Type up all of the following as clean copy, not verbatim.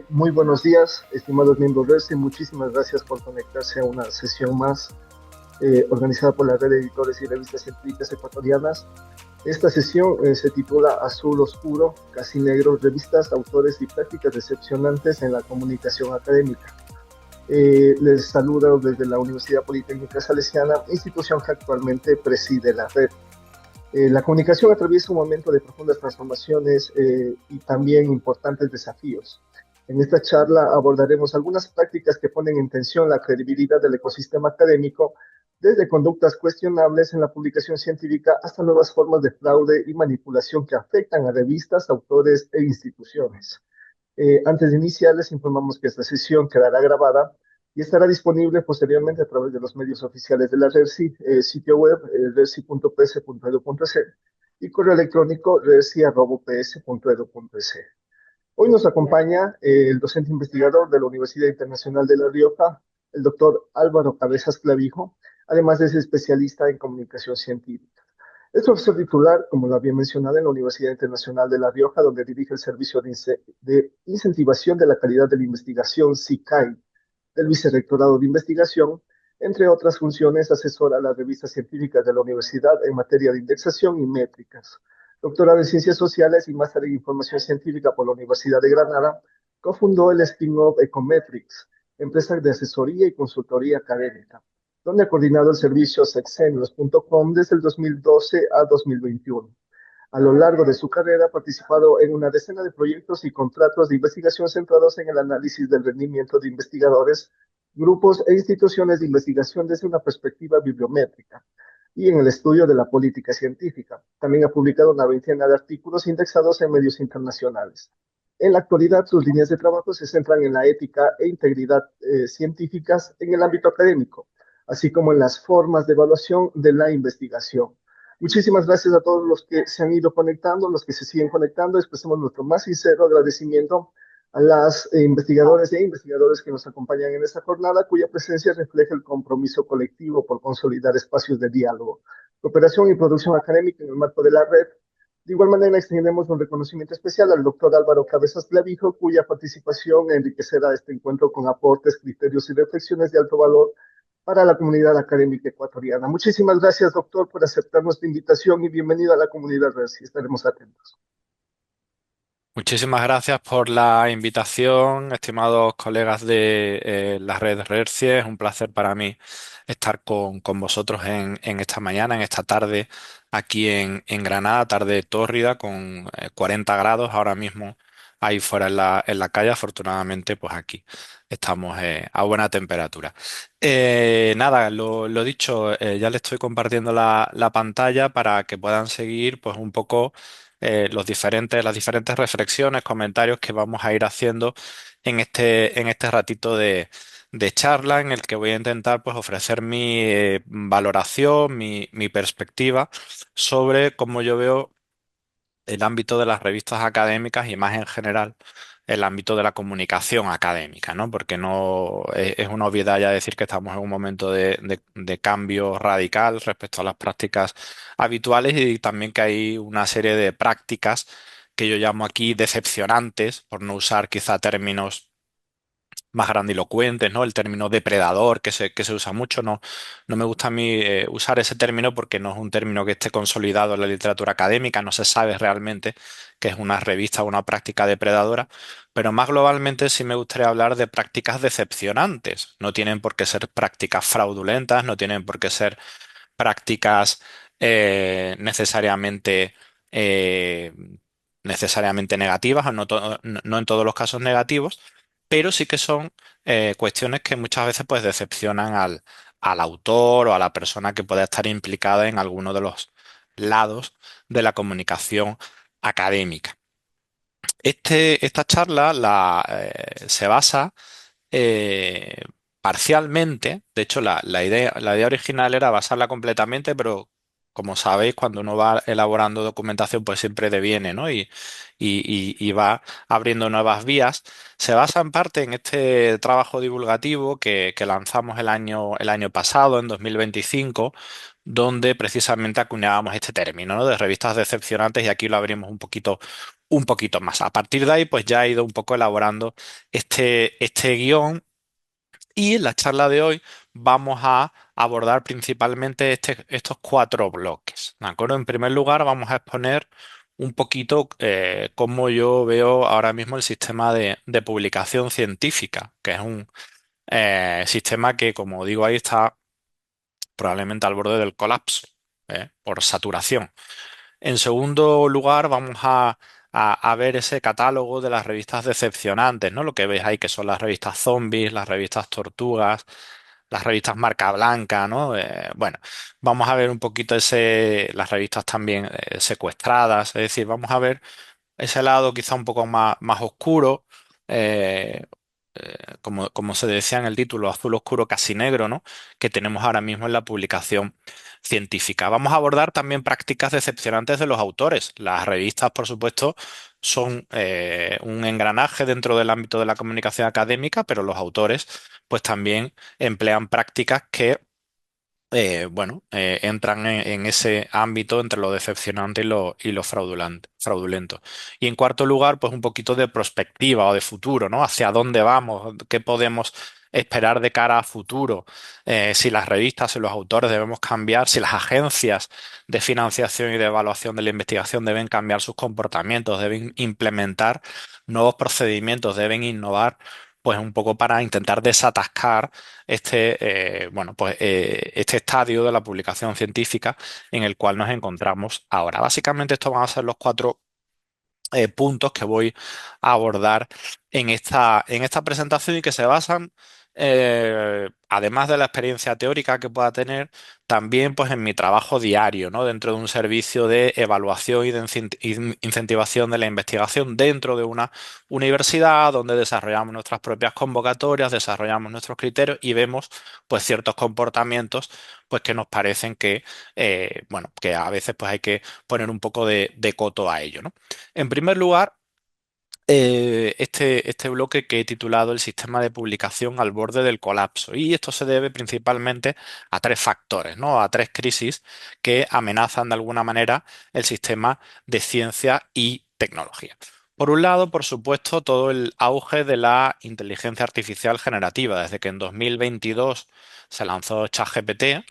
Muy buenos días, estimados miembros de RERSI. Muchísimas gracias por conectarse a una sesión más organizada por la Red de Editores y Revistas Científicas Ecuatorianas. Esta sesión se titula Azul Oscuro, Casi Negro, Revistas, Autores y Prácticas Decepcionantes en la Comunicación Académica. Les saludo desde la Universidad Politécnica Salesiana, institución que actualmente preside la red. La comunicación atraviesa un momento de profundas transformaciones y también importantes desafíos. En esta charla abordaremos algunas prácticas que ponen en tensión la credibilidad del ecosistema académico, desde conductas cuestionables en la publicación científica hasta nuevas formas de fraude y manipulación que afectan a revistas, autores e instituciones. Antes de iniciar, les informamos que esta sesión quedará grabada y estará disponible posteriormente a través de los medios oficiales de la RERSI, sitio web rersi.ps.edu.es y correo electrónico rersi@ups.edu.es. Hoy nos acompaña el docente investigador de la Universidad Internacional de La Rioja, el doctor Álvaro Cabezas Clavijo, además de ser especialista en comunicación científica. Es profesor titular, como lo había mencionado, en la Universidad Internacional de La Rioja, donde dirige el Servicio de Incentivación de la Calidad de la Investigación, SICAI, del Vicerrectorado de Investigación. Entre otras funciones, asesora a las revistas científicas de la universidad en materia de indexación y métricas. Doctorado en Ciencias Sociales y máster en Información Científica por la Universidad de Granada, cofundó el spin-off Ecometrics, empresa de asesoría y consultoría académica, donde ha coordinado el servicio sexenios.com desde el 2012 a 2021. A lo largo de su carrera ha participado en una decena de proyectos y contratos de investigación centrados en el análisis del rendimiento de investigadores, grupos e instituciones de investigación desde una perspectiva bibliométrica y en el estudio de la política científica. También ha publicado una veintena de artículos indexados en medios internacionales. En la actualidad, sus líneas de trabajo se centran en la ética e integridad científicas en el ámbito académico, así como en las formas de evaluación de la investigación. Muchísimas gracias a todos los que se han ido conectando, los que se siguen conectando. Expresamos nuestro más sincero agradecimiento a las investigadoras e investigadores que nos acompañan en esta jornada, cuya presencia refleja el compromiso colectivo por consolidar espacios de diálogo, cooperación y producción académica en el marco de la red. De igual manera, extendemos un reconocimiento especial al doctor Álvaro Cabezas Clavijo, cuya participación enriquecerá este encuentro con aportes, criterios y reflexiones de alto valor para la comunidad académica ecuatoriana. Muchísimas gracias, doctor, por aceptar nuestra invitación y bienvenido a la comunidad RERSI. Estaremos atentos. Muchísimas gracias por la invitación, estimados colegas de la red RERCI. Es un placer para mí estar con vosotros en esta mañana, en esta tarde, aquí en Granada, tarde tórrida, con 40 grados ahora mismo ahí fuera en la calle. Afortunadamente, pues aquí estamos a buena temperatura. Nada, lo dicho, ya les estoy compartiendo la pantalla para que puedan seguir pues un poco las diferentes reflexiones, comentarios que vamos a ir haciendo en este ratito de charla en el que voy a intentar pues ofrecer mi valoración, mi perspectiva sobre cómo yo veo el ámbito de las revistas académicas y más en general el ámbito de la comunicación académica, ¿no? Porque no es una obviedad ya decir que estamos en un momento de cambio radical respecto a las prácticas habituales y también que hay una serie de prácticas que yo llamo aquí decepcionantes, por no usar quizá términos más grandilocuentes, ¿no? El término depredador que se usa mucho, no me gusta a mí usar ese término porque no es un término que esté consolidado en la literatura académica, no se sabe realmente qué es una revista o una práctica depredadora, pero más globalmente sí me gustaría hablar de prácticas decepcionantes. No tienen por qué ser prácticas fraudulentas, no tienen por qué ser prácticas eh, necesariamente negativas, o no en todos los casos negativos, pero sí que son cuestiones que muchas veces pues decepcionan al autor o a la persona que pueda estar implicada en alguno de los lados de la comunicación académica. Esta charla se basa eh, parcialmente, de hecho la idea original era basarla completamente, pero como sabéis, cuando uno va elaborando documentación, pues siempre deviene, ¿no? Y va abriendo nuevas vías. Se basa en parte en este trabajo divulgativo que lanzamos el año pasado, en 2025, donde precisamente acuñábamos este término, ¿no? De revistas decepcionantes, y aquí lo abrimos un poquito un poquito más. A partir de ahí, pues ya he ido un poco elaborando este guión y en la charla de hoy vamos a abordar principalmente estos cuatro bloques. ¿De acuerdo? En primer lugar, vamos a exponer un poquito cómo yo veo ahora mismo el sistema de publicación científica, que es un sistema que, como digo, ahí está probablemente al borde del colapso, por saturación. En segundo lugar, vamos a ver ese catálogo de las revistas decepcionantes, ¿no? Lo que veis ahí que son las revistas zombies, las revistas tortugas, las revistas marca blanca, ¿no? Bueno, vamos a ver un poquito las revistas también secuestradas, es decir, vamos a ver ese lado quizá un poco más oscuro, eh, como se decía en el título, azul oscuro casi negro, ¿no? Que tenemos ahora mismo en la publicación científica. Vamos a abordar también prácticas decepcionantes de los autores. Las revistas, por supuesto, son un engranaje dentro del ámbito de la comunicación académica, pero los autores, pues también emplean prácticas que bueno, entran en ese ámbito entre lo decepcionante y lo fraudulento. Y en cuarto lugar, pues un poquito de perspectiva o de futuro, ¿no? Hacia dónde vamos, qué podemos esperar de cara a futuro, si las revistas y los autores debemos cambiar, si las agencias de financiación y de evaluación de la investigación deben cambiar sus comportamientos, deben implementar nuevos procedimientos, deben innovar, pues un poco para intentar desatascar bueno, pues, este estadio de la publicación científica en el cual nos encontramos ahora. Básicamente, estos van a ser los cuatro puntos que voy a abordar en esta presentación y que se basan, además de la experiencia teórica que pueda tener, también pues, en mi trabajo diario, ¿no? Dentro de un servicio de evaluación y de incentivación de la investigación dentro de una universidad donde desarrollamos nuestras propias convocatorias, desarrollamos nuestros criterios y vemos pues, ciertos comportamientos pues, que nos parecen bueno, que a veces pues, hay que poner un poco de coto a ello, ¿no? En primer lugar, este bloque que he titulado El sistema de publicación al borde del colapso. Y esto se debe principalmente a tres factores, ¿no? A tres crisis que amenazan de alguna manera el sistema de ciencia y tecnología. Por un lado, por supuesto, todo el auge de la inteligencia artificial generativa. Desde que en 2022 se lanzó ChatGPT,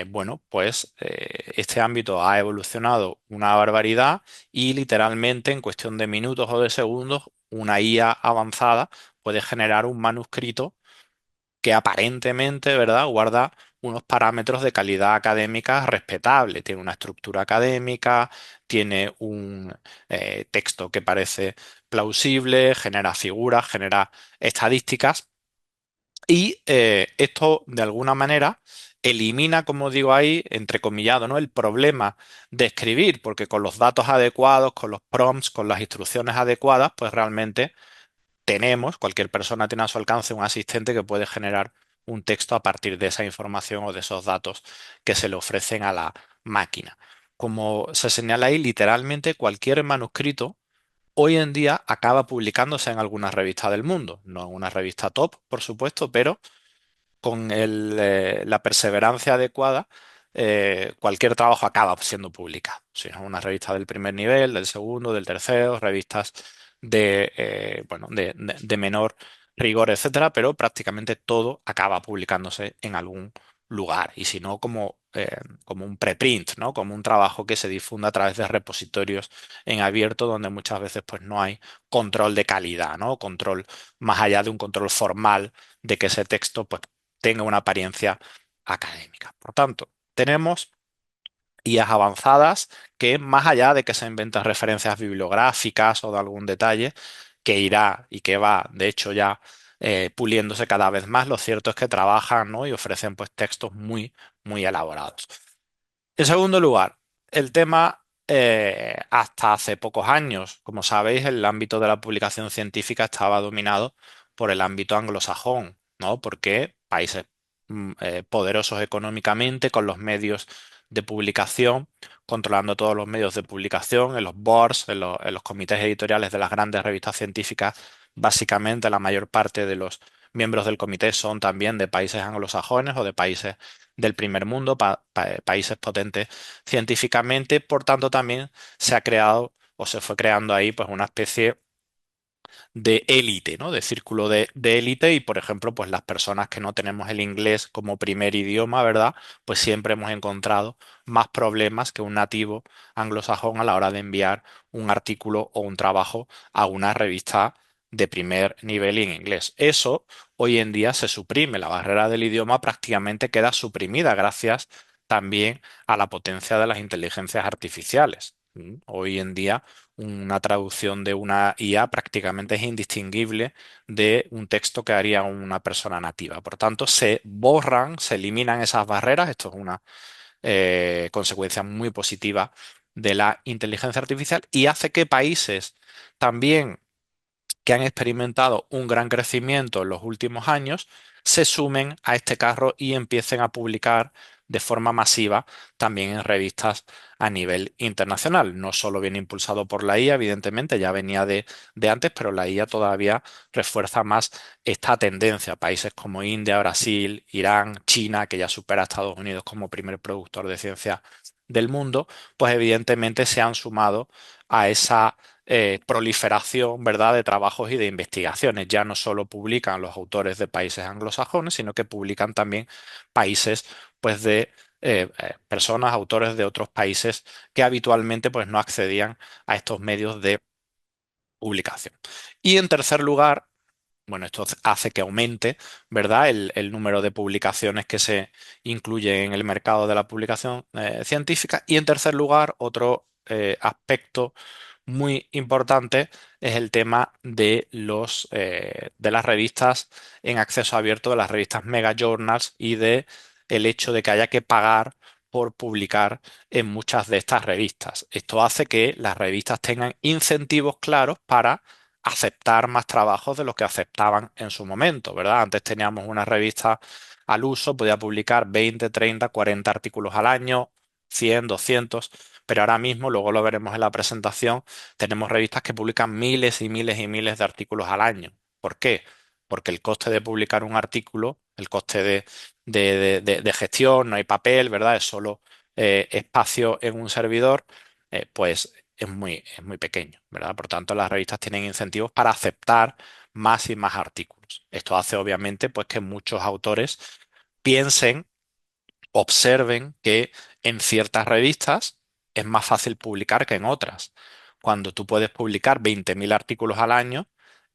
bueno, pues este ámbito ha evolucionado una barbaridad y literalmente en cuestión de minutos o de segundos, una IA avanzada puede generar un manuscrito que aparentemente, ¿verdad?, guarda unos parámetros de calidad académica respetable. Tiene una estructura académica, tiene un texto que parece plausible, genera figuras, genera estadísticas y esto, de alguna manera, elimina, como digo ahí, entrecomillado, ¿no? El problema de escribir, porque con los datos adecuados, con los prompts, con las instrucciones adecuadas, pues realmente cualquier persona tiene a su alcance un asistente que puede generar un texto a partir de esa información o de esos datos que se le ofrecen a la máquina. Como se señala ahí, literalmente cualquier manuscrito hoy en día acaba publicándose en alguna revista del mundo, no en una revista top, por supuesto, pero con la perseverancia adecuada, cualquier trabajo acaba siendo publicado. Si es una revista del primer nivel, del segundo, del tercero, revistas bueno, de menor rigor, etcétera, pero prácticamente todo acaba publicándose en algún lugar. Y si no, como un preprint, ¿no? Como un trabajo que se difunda a través de repositorios en abierto, donde muchas veces pues, no hay control de calidad, ¿no? Control más allá de un control formal de que ese texto pues, tenga una apariencia académica. Por tanto, tenemos IAs avanzadas que más allá de que se inventen referencias bibliográficas o de algún detalle, que irá y que va, de hecho, ya puliéndose cada vez más, lo cierto es que trabajan, ¿no? Y ofrecen pues textos muy elaborados. En segundo lugar, el tema, hasta hace pocos años, como sabéis, el ámbito de la publicación científica estaba dominado por el ámbito anglosajón, ¿no? Porque países poderosos económicamente, con los medios de publicación, controlando todos los medios de publicación, en los boards, en los comités editoriales de las grandes revistas científicas, básicamente la mayor parte de los miembros del comité son también de países anglosajones o de países del primer mundo, países potentes científicamente. Por tanto, también se ha creado o se fue creando ahí pues una especie de élite, ¿no? De círculo de élite y, por ejemplo, pues las personas que no tenemos el inglés como primer idioma, ¿verdad? Pues siempre hemos encontrado más problemas que un nativo anglosajón a la hora de enviar un artículo o un trabajo a una revista de primer nivel en inglés. Eso hoy en día se suprime, la barrera del idioma prácticamente queda suprimida gracias también a la potencia de las inteligencias artificiales. Hoy en día una traducción de una IA prácticamente es indistinguible de un texto que haría una persona nativa. Por tanto, se borran, se eliminan esas barreras. Esto es una consecuencia muy positiva de la inteligencia artificial y hace que países también que han experimentado un gran crecimiento en los últimos años se sumen a este carro y empiecen a publicar de forma masiva también en revistas a nivel internacional. No solo viene impulsado por la IA, evidentemente ya venía de antes, pero la IA todavía refuerza más esta tendencia. Países como India, Brasil, Irán, China, que ya supera a Estados Unidos como primer productor de ciencia del mundo, pues evidentemente se han sumado a esa proliferación, ¿verdad?, de trabajos y de investigaciones. Ya no solo publican los autores de países anglosajones, sino que publican también países, pues, de personas, autores de otros países que habitualmente, pues, no accedían a estos medios de publicación. Y en tercer lugar, bueno, esto hace que aumente, ¿verdad?, el número de publicaciones que se incluye en el mercado de la publicación científica. Y en tercer lugar, otro aspecto muy importante es el tema de de las revistas en acceso abierto, de las revistas mega journals y de el hecho de que haya que pagar por publicar en muchas de estas revistas. Esto hace que las revistas tengan incentivos claros para aceptar más trabajos de los que aceptaban en su momento, ¿verdad? Antes teníamos una revista al uso, podía publicar 20, 30, 40 artículos al año, 100, 200, pero ahora mismo, luego lo veremos en la presentación, tenemos revistas que publican miles y miles y miles de artículos al año. ¿Por qué? Porque el coste de publicar un artículo, el coste de gestión, no hay papel, ¿verdad? Es solo espacio en un servidor, pues es muy pequeño, ¿verdad? Por tanto, las revistas tienen incentivos para aceptar más y más artículos. Esto hace, obviamente, pues que muchos autores piensen, observen que en ciertas revistas es más fácil publicar que en otras. Cuando tú puedes publicar 20.000 artículos al año,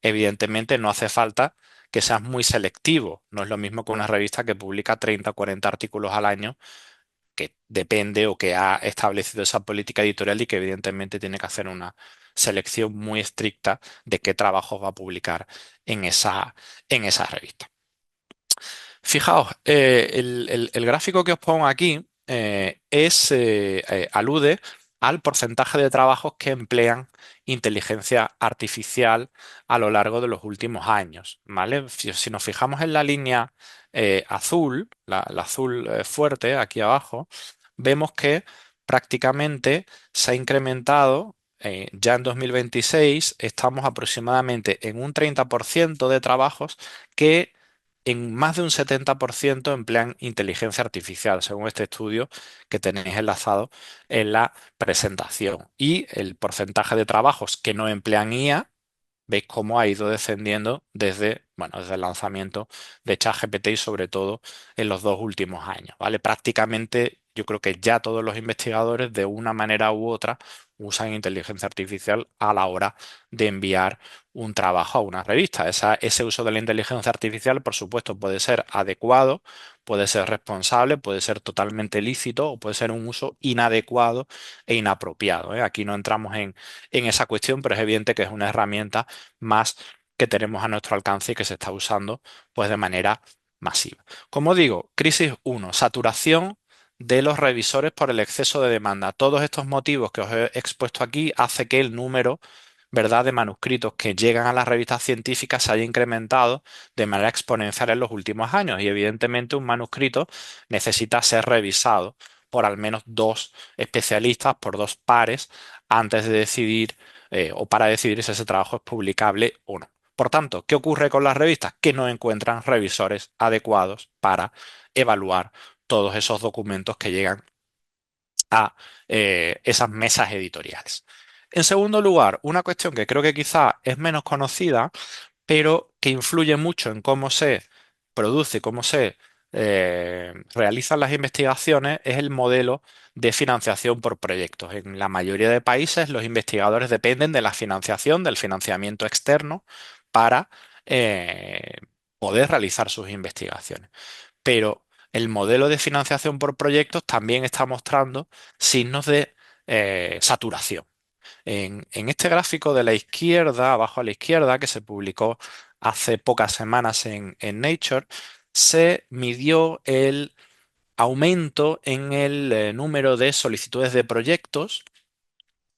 evidentemente no hace falta que seas muy selectivo. No es lo mismo que una revista que publica 30 o 40 artículos al año, que depende o que ha establecido esa política editorial y que evidentemente tiene que hacer una selección muy estricta de qué trabajos va a publicar en esa revista. Fijaos, el gráfico que os pongo aquí alude al porcentaje de trabajos que emplean inteligencia artificial a lo largo de los últimos años, ¿vale? Si nos fijamos en la línea azul, la azul fuerte aquí abajo, vemos que prácticamente se ha incrementado. Ya en 2026 estamos aproximadamente en un 30% de trabajos que en más de un 70% emplean inteligencia artificial, según este estudio que tenéis enlazado en la presentación. Y el porcentaje de trabajos que no emplean IA, veis cómo ha ido descendiendo desde, bueno, desde el lanzamiento de ChatGPT y sobre todo en los dos últimos años, ¿vale? Prácticamente yo creo que ya todos los investigadores de una manera u otra usan inteligencia artificial a la hora de enviar un trabajo a una revista. Ese uso de la inteligencia artificial, por supuesto, puede ser adecuado, puede ser responsable, puede ser totalmente lícito o puede ser un uso inadecuado e inapropiado, ¿eh? Aquí no entramos en esa cuestión, pero es evidente que es una herramienta más que tenemos a nuestro alcance y que se está usando pues de manera masiva. Como digo, crisis uno, saturación de los revisores por el exceso de demanda. Todos estos motivos que os he expuesto aquí hace que el número, ¿verdad?, de manuscritos que llegan a las revistas científicas se haya incrementado de manera exponencial en los últimos años y evidentemente un manuscrito necesita ser revisado por al menos dos especialistas, por dos pares, antes de decidir o para decidir si ese trabajo es publicable o no. Por tanto, ¿qué ocurre con las revistas? Que no encuentran revisores adecuados para evaluar todos esos documentos que llegan a esas mesas editoriales. En segundo lugar, una cuestión que creo que quizá es menos conocida, pero que influye mucho en cómo se produce, cómo se realizan las investigaciones, es el modelo de financiación por proyectos. En la mayoría de países, los investigadores dependen de la financiación, del financiamiento externo, para eh, poder realizar sus investigaciones. Pero el modelo de financiación por proyectos también está mostrando signos de saturación. En este gráfico de la izquierda, abajo a la izquierda, que se publicó hace pocas semanas en Nature, se midió el aumento en el número de solicitudes de proyectos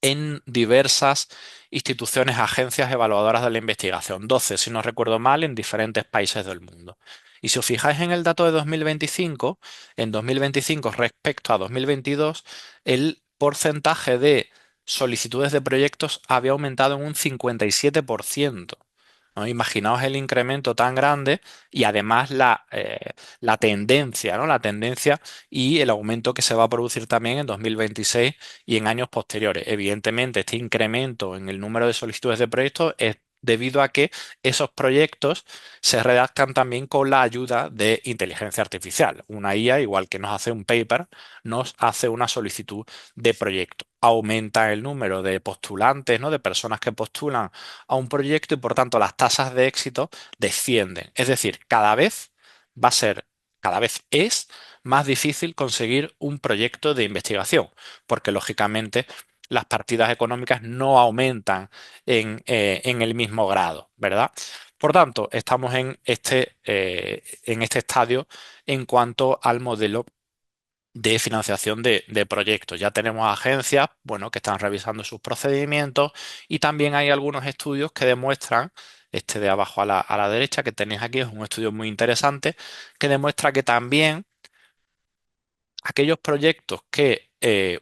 en diversas instituciones, agencias evaluadoras de la investigación, 12, si no recuerdo mal, en diferentes países del mundo. Y si os fijáis en el dato de 2025, en 2025 respecto a 2022, el porcentaje de solicitudes de proyectos había aumentado en un 57%. ¿No? Imaginaos el incremento tan grande y además la tendencia, ¿no? La tendencia y el aumento que se va a producir también en 2026 y en años posteriores. Evidentemente, este incremento en el número de solicitudes de proyectos es debido a que esos proyectos se redactan también con la ayuda de inteligencia artificial. Una IA, igual que nos hace un paper, nos hace una solicitud de proyecto. Aumenta el número de postulantes, ¿no? De personas que postulan a un proyecto y por tanto las tasas de éxito descienden. Es decir, va a ser, cada vez es más difícil conseguir un proyecto de investigación, porque lógicamente las partidas económicas no aumentan en el mismo grado, ¿verdad? Por tanto, estamos en este estadio en cuanto al modelo de financiación de proyectos. Ya tenemos agencias, bueno, que están revisando sus procedimientos y también hay algunos estudios que demuestran, este de abajo a la derecha que tenéis aquí es un estudio muy interesante, que demuestra que también aquellos proyectos que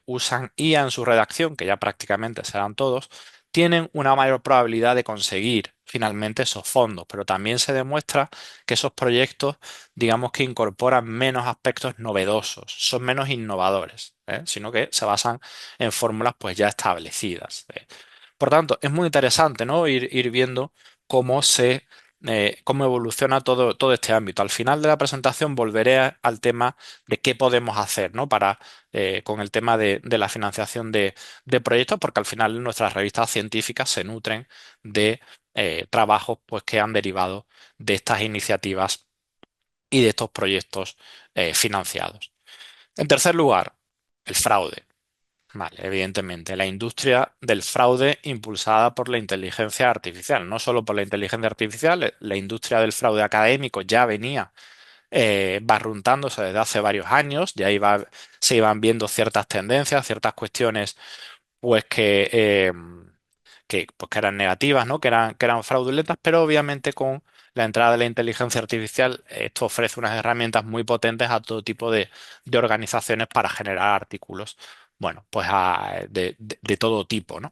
usan IA en su redacción, que ya prácticamente serán todos, tienen una mayor probabilidad de conseguir finalmente esos fondos, pero también se demuestra que esos proyectos, digamos que incorporan menos aspectos novedosos, son menos innovadores, sino que se basan en fórmulas pues ya establecidas. Por tanto, es muy interesante, ¿no? Ir viendo cómo cómo evoluciona todo este ámbito. Al final de la presentación volveré al tema de qué podemos hacer, ¿no? Con el tema de la financiación de proyectos, porque al final nuestras revistas científicas se nutren de trabajos pues, que han derivado de estas iniciativas y de estos proyectos financiados. En tercer lugar, el fraude. Vale, evidentemente, la industria del fraude impulsada por la inteligencia artificial, no solo por la inteligencia artificial, la industria del fraude académico ya venía barruntándose desde hace varios años, se iban viendo ciertas tendencias, ciertas cuestiones pues pues, que eran negativas, ¿no? Que eran fraudulentas, pero obviamente con la entrada de la inteligencia artificial, esto ofrece unas herramientas muy potentes a todo tipo de organizaciones para generar artículos, bueno, pues de todo tipo, ¿no?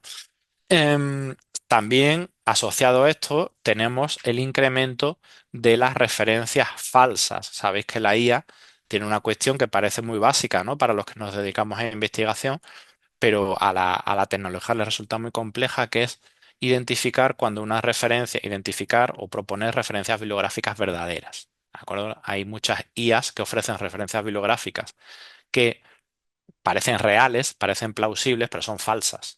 Em, También asociado a esto tenemos el incremento de las referencias falsas. Sabéis que la IA tiene una cuestión que parece muy básica, ¿no? Para los que nos dedicamos a investigación, pero a la tecnología le resulta muy compleja, que es identificar cuando una referencia, identificar o proponer referencias bibliográficas verdaderas. ¿De acuerdo? Hay muchas IAs que ofrecen referencias bibliográficas que parecen reales, parecen plausibles, pero son falsas.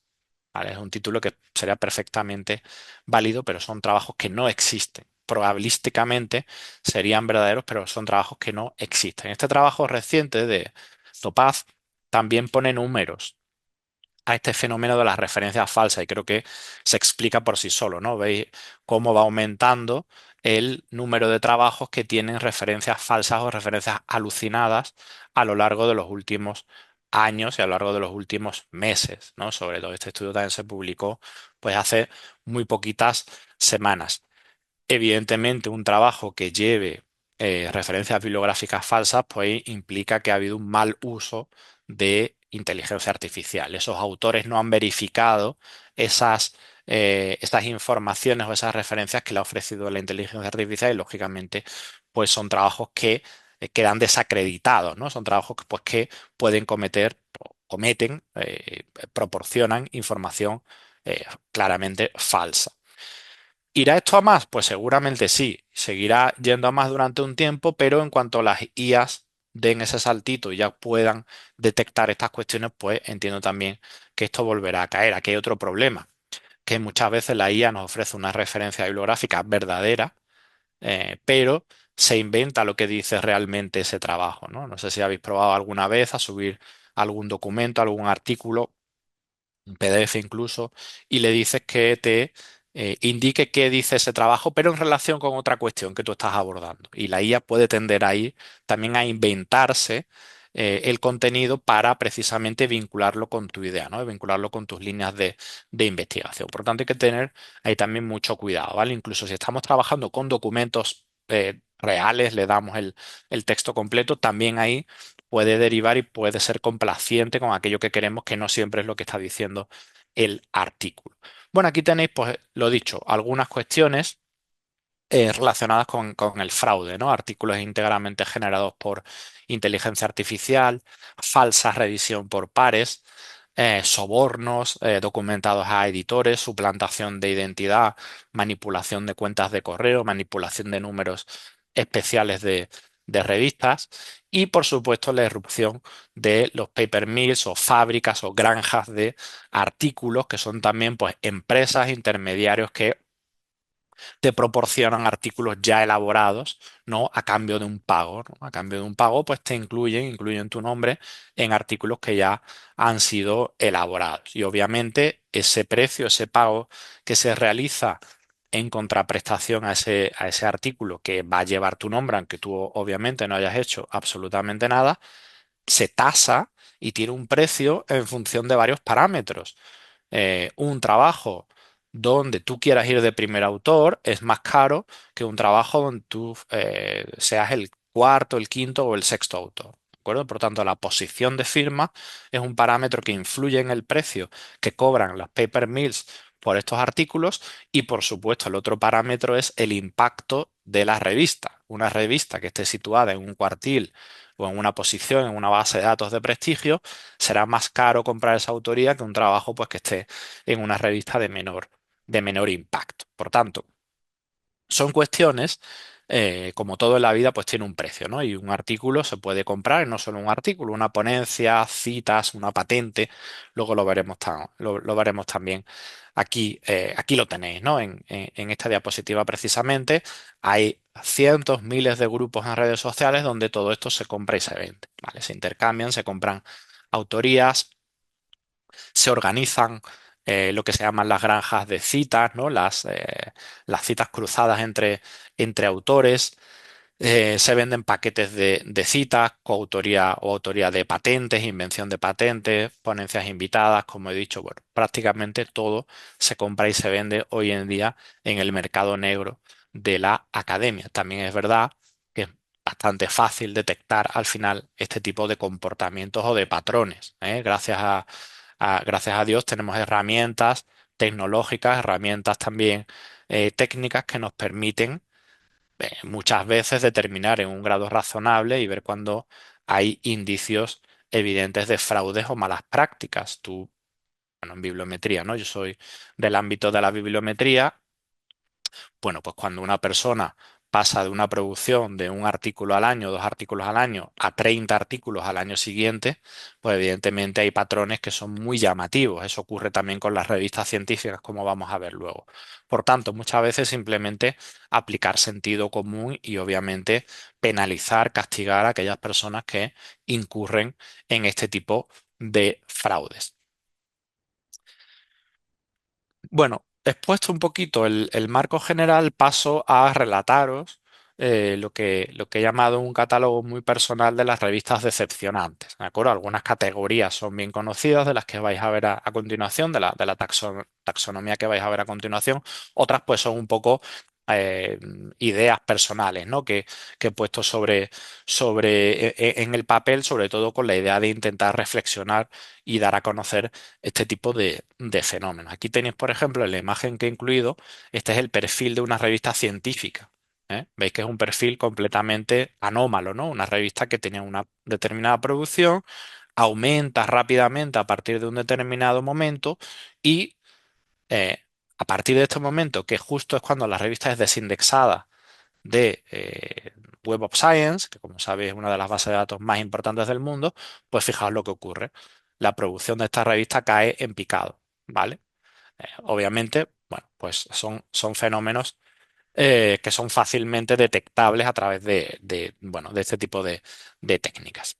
¿Vale? Es un título que sería perfectamente válido, pero son trabajos que no existen. Probabilísticamente serían verdaderos, pero son trabajos que no existen. Este trabajo reciente de Topaz también pone números a este fenómeno de las referencias falsas y creo que se explica por sí solo, ¿no? Veis cómo va aumentando el número de trabajos que tienen referencias falsas o referencias alucinadas a lo largo de los últimos años y a lo largo de los últimos meses, ¿no? Sobre todo este estudio también se publicó pues hace muy poquitas semanas. Evidentemente, un trabajo que lleve referencias bibliográficas falsas, pues implica que ha habido un mal uso de inteligencia artificial. Esos autores no han verificado estas informaciones o esas referencias que le ha ofrecido la inteligencia artificial y, lógicamente, pues son trabajos que quedan desacreditados, ¿no? Son trabajos que, pues, que pueden cometen, proporcionan información claramente falsa. ¿Irá esto a más? Pues seguramente sí, seguirá yendo a más durante un tiempo, pero en cuanto las IAs den ese saltito y ya puedan detectar estas cuestiones, pues entiendo también que esto volverá a caer. Aquí hay otro problema, que muchas veces la IA nos ofrece una referencia bibliográfica verdadera, pero se inventa lo que dice realmente ese trabajo, ¿no? No sé si habéis probado alguna vez a subir algún documento, algún artículo, un PDF incluso, y le dices que te indique qué dice ese trabajo, pero en relación con otra cuestión que tú estás abordando. Y la IA puede tender ahí también a inventarse el contenido para precisamente vincularlo con tu idea, ¿no? Vincularlo con tus líneas de investigación. Por lo tanto, hay que tener ahí también mucho cuidado, ¿vale? Incluso si estamos trabajando con documentos reales, le damos el texto completo, también ahí puede derivar y puede ser complaciente con aquello que queremos, que no siempre es lo que está diciendo el artículo. Bueno, aquí tenéis, pues lo dicho, algunas cuestiones relacionadas con el fraude, ¿no? Artículos íntegramente generados por inteligencia artificial, falsa revisión por pares, sobornos documentados a editores, suplantación de identidad, manipulación de cuentas de correo, manipulación de números especiales de revistas y, por supuesto, la irrupción de los paper mills o fábricas o granjas de artículos que son también, pues, empresas, intermediarios que te proporcionan artículos ya elaborados, ¿no? A cambio de un pago, ¿no? A cambio de un pago, pues te incluyen tu nombre en artículos que ya han sido elaborados. Y obviamente ese precio, ese pago que se realiza en contraprestación a ese artículo que va a llevar tu nombre, aunque tú obviamente no hayas hecho absolutamente nada, se tasa y tiene un precio en función de varios parámetros. Un trabajo donde tú quieras ir de primer autor es más caro que un trabajo donde tú seas el cuarto, el quinto o el sexto autor. ¿De acuerdo? Por tanto, la posición de firma es un parámetro que influye en el precio que cobran las paper mills por estos artículos y, por supuesto, el otro parámetro es el impacto de la revista. Una revista que esté situada en un cuartil o en una posición, en una base de datos de prestigio, será más caro comprar esa autoría que un trabajo pues, que esté en una revista de menor impacto. Por tanto, son cuestiones, como todo en la vida, pues tiene un precio, ¿no? Y un artículo se puede comprar, y no solo un artículo, una ponencia, citas, una patente, luego lo veremos también aquí, aquí lo tenéis, ¿no? En esta diapositiva precisamente hay cientos, miles de grupos en redes sociales donde todo esto se compra y se vende, ¿vale? Se intercambian, se compran autorías, se organizan lo que se llaman las granjas de citas, ¿no? Las citas cruzadas entre autores. Se venden paquetes de citas, coautoría o autoría de patentes, invención de patentes, ponencias invitadas, como he dicho, bueno, prácticamente todo se compra y se vende hoy en día en el mercado negro de la academia. También es verdad que es bastante fácil detectar al final este tipo de comportamientos o de patrones, ¿eh? Gracias a Dios tenemos herramientas tecnológicas, herramientas también técnicas que nos permiten muchas veces determinar en un grado razonable y ver cuando hay indicios evidentes de fraudes o malas prácticas. Tú, bueno, en bibliometría, ¿no? Yo soy del ámbito de la bibliometría. Bueno, pues cuando una persona pasa de una producción de un artículo al año, dos artículos al año, a 30 artículos al año siguiente, pues evidentemente hay patrones que son muy llamativos. Eso ocurre también con las revistas científicas, como vamos a ver luego. Por tanto, muchas veces simplemente aplicar sentido común y obviamente penalizar, castigar a aquellas personas que incurren en este tipo de fraudes. Bueno, expuesto un poquito el marco general, paso a relataros lo que he llamado un catálogo muy personal de las revistas decepcionantes. ¿De acuerdo? Algunas categorías son bien conocidas de las que vais a ver a continuación, de la taxonomía que vais a ver a continuación. Otras pues son un poco eh, ideas personales, ¿no? Que he puesto en el papel, sobre todo con la idea de intentar reflexionar y dar a conocer este tipo de fenómenos. Aquí tenéis, por ejemplo, en la imagen que he incluido, este es el perfil de una revista científica. ¿Eh? Veis que es un perfil completamente anómalo, ¿no? Una revista que tenía una determinada producción, aumenta rápidamente a partir de un determinado momento y Eh, a partir de este momento, que justo es cuando la revista es desindexada de Web of Science, que como sabéis es una de las bases de datos más importantes del mundo, pues fijaos lo que ocurre. La producción de esta revista cae en picado, ¿vale? Obviamente, bueno, pues son fenómenos que son fácilmente detectables a través bueno, de este tipo de técnicas.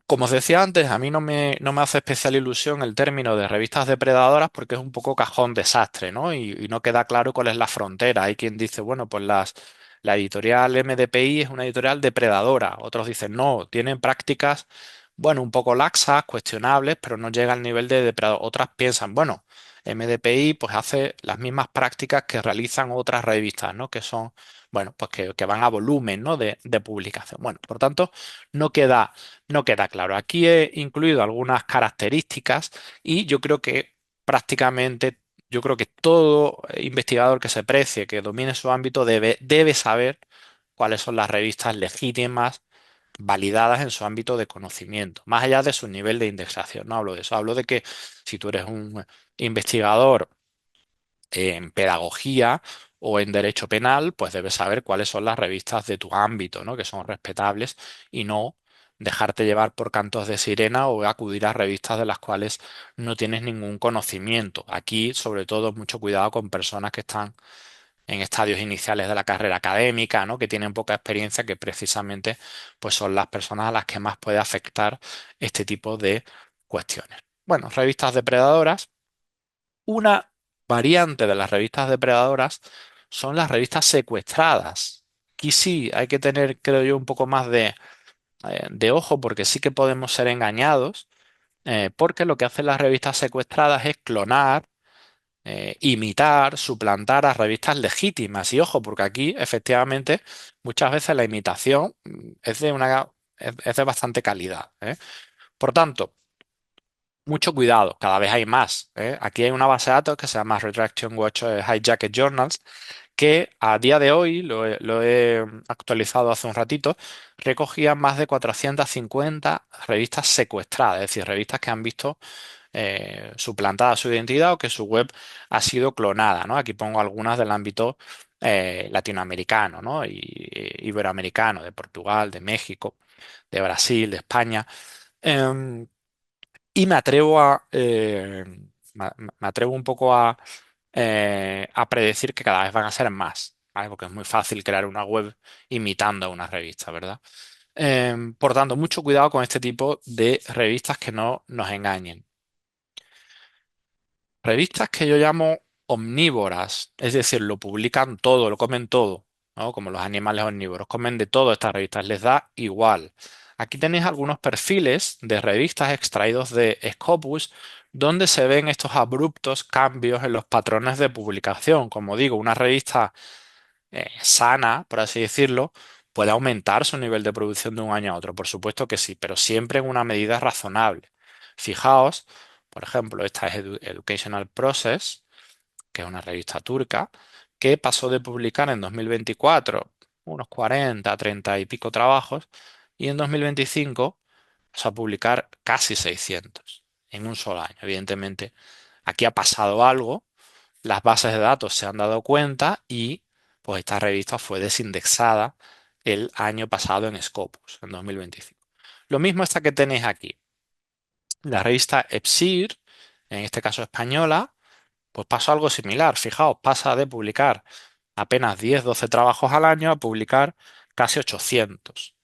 Como os decía antes, a mí no me hace especial ilusión el término de revistas depredadoras porque es un poco cajón desastre, ¿no? Y no queda claro cuál es la frontera. Hay quien dice, bueno, pues la editorial MDPI es una editorial depredadora. Otros dicen, no, tienen prácticas, bueno, un poco laxas, cuestionables, pero no llega al nivel de depredador. Otras piensan, bueno, MDPI pues hace las mismas prácticas que realizan otras revistas, ¿no? Que son, bueno, pues que van a volumen, ¿no? De publicación. Bueno, por tanto, no queda no queda claro. Aquí he incluido algunas características y yo creo que prácticamente, yo creo que todo investigador que se precie, que domine su ámbito, debe saber cuáles son las revistas legítimas, validadas en su ámbito de conocimiento, más allá de su nivel de indexación. No hablo de eso, hablo de que si tú eres un investigador en pedagogía o en derecho penal, pues debes saber cuáles son las revistas de tu ámbito, ¿no? Que son respetables y no dejarte llevar por cantos de sirena o acudir a revistas de las cuales no tienes ningún conocimiento. Aquí, sobre todo, mucho cuidado con personas que están en estadios iniciales de la carrera académica, ¿no? Que tienen poca experiencia, que precisamente pues son las personas a las que más puede afectar este tipo de cuestiones. Bueno, revistas depredadoras. Una variante de las revistas depredadoras son las revistas secuestradas. Aquí sí hay que tener, creo yo, un poco más de ojo porque sí que podemos ser engañados, porque lo que hacen las revistas secuestradas es clonar, imitar, suplantar a revistas legítimas. Y ojo, porque aquí efectivamente muchas veces la imitación es de bastante calidad, ¿eh? Por tanto, mucho cuidado, cada vez hay más, ¿eh? Aquí hay una base de datos que se llama Retraction Watch Hijacked Journals, que a día de hoy, lo he actualizado hace un ratito, recogía más de 450 revistas secuestradas, es decir, revistas que han visto suplantada su identidad o que su web ha sido clonada, ¿no? Aquí pongo algunas del ámbito latinoamericano, ¿no? Y iberoamericano, de Portugal, de México, de Brasil, de España. Em, y me atrevo un poco a predecir que cada vez van a ser más, ¿vale? Porque es muy fácil crear una web imitando a una revista, ¿verdad? Por tanto, mucho cuidado con este tipo de revistas que no nos engañen. Revistas que yo llamo omnívoras, es decir, lo publican todo, lo comen todo, ¿no? Como los animales omnívoros, comen de todo estas revistas, les da igual. Aquí tenéis algunos perfiles de revistas extraídos de Scopus donde se ven estos abruptos cambios en los patrones de publicación. Como digo, una revista sana, por así decirlo, puede aumentar su nivel de producción de un año a otro. Por supuesto que sí, pero siempre en una medida razonable. Fijaos, por ejemplo, esta es Educational Process, que es una revista turca, que pasó de publicar en 2024 unos 40, 30 y pico trabajos, y en 2025 pasó a publicar casi 600 en un solo año. Evidentemente, aquí ha pasado algo, las bases de datos se han dado cuenta y pues esta revista fue desindexada el año pasado en Scopus, en 2025. Lo mismo esta que tenéis aquí. La revista EPSIR, en este caso española, pues pasó algo similar. Fijaos, pasa de publicar apenas 10, 12 trabajos al año a publicar casi 800.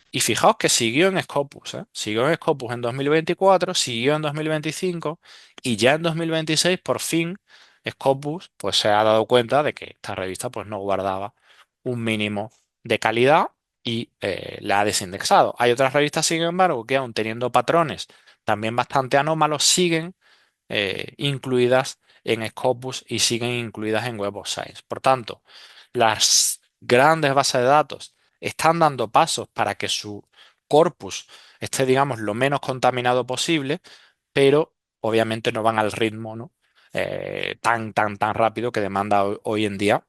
Y fijaos que siguió en Scopus, ¿eh? Siguió en Scopus en 2024, siguió en 2025 y ya en 2026 por fin Scopus pues se ha dado cuenta de que esta revista pues no guardaba un mínimo de calidad y la ha desindexado. Hay otras revistas, sin embargo, que aun teniendo patrones también bastante anómalos, siguen incluidas en Scopus y siguen incluidas en Web of Science. Por tanto, las grandes bases de datos están dando pasos para que su corpus esté, digamos, lo menos contaminado posible, pero obviamente no van al ritmo, ¿no? Tan rápido que demanda hoy en día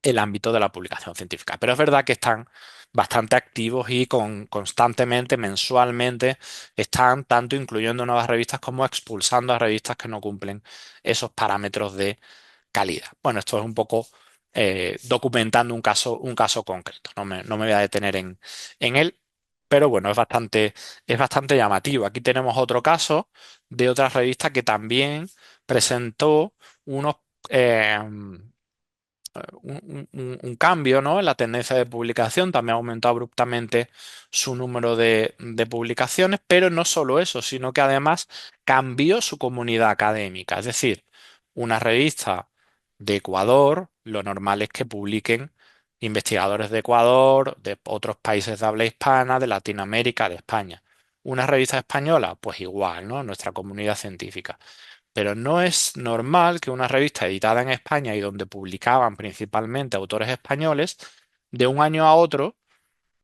el ámbito de la publicación científica. Pero es verdad que están bastante activos y constantemente, mensualmente, están tanto incluyendo nuevas revistas como expulsando a revistas que no cumplen esos parámetros de calidad. Bueno, esto es un poco documentando un caso concreto. No me voy a detener en él, pero bueno, es bastante llamativo. Aquí tenemos otro caso de otra revista que también presentó unos, eh, un cambio, ¿no?, en la tendencia de publicación. También aumentó abruptamente su número de publicaciones, pero no solo eso, sino que además cambió su comunidad académica. Es decir, una revista de Ecuador, lo normal es que publiquen investigadores de Ecuador, de otros países de habla hispana, de Latinoamérica, de España. Una revista española, pues igual, ¿no? Nuestra comunidad científica. Pero no es normal que una revista editada en España y donde publicaban principalmente autores españoles, de un año a otro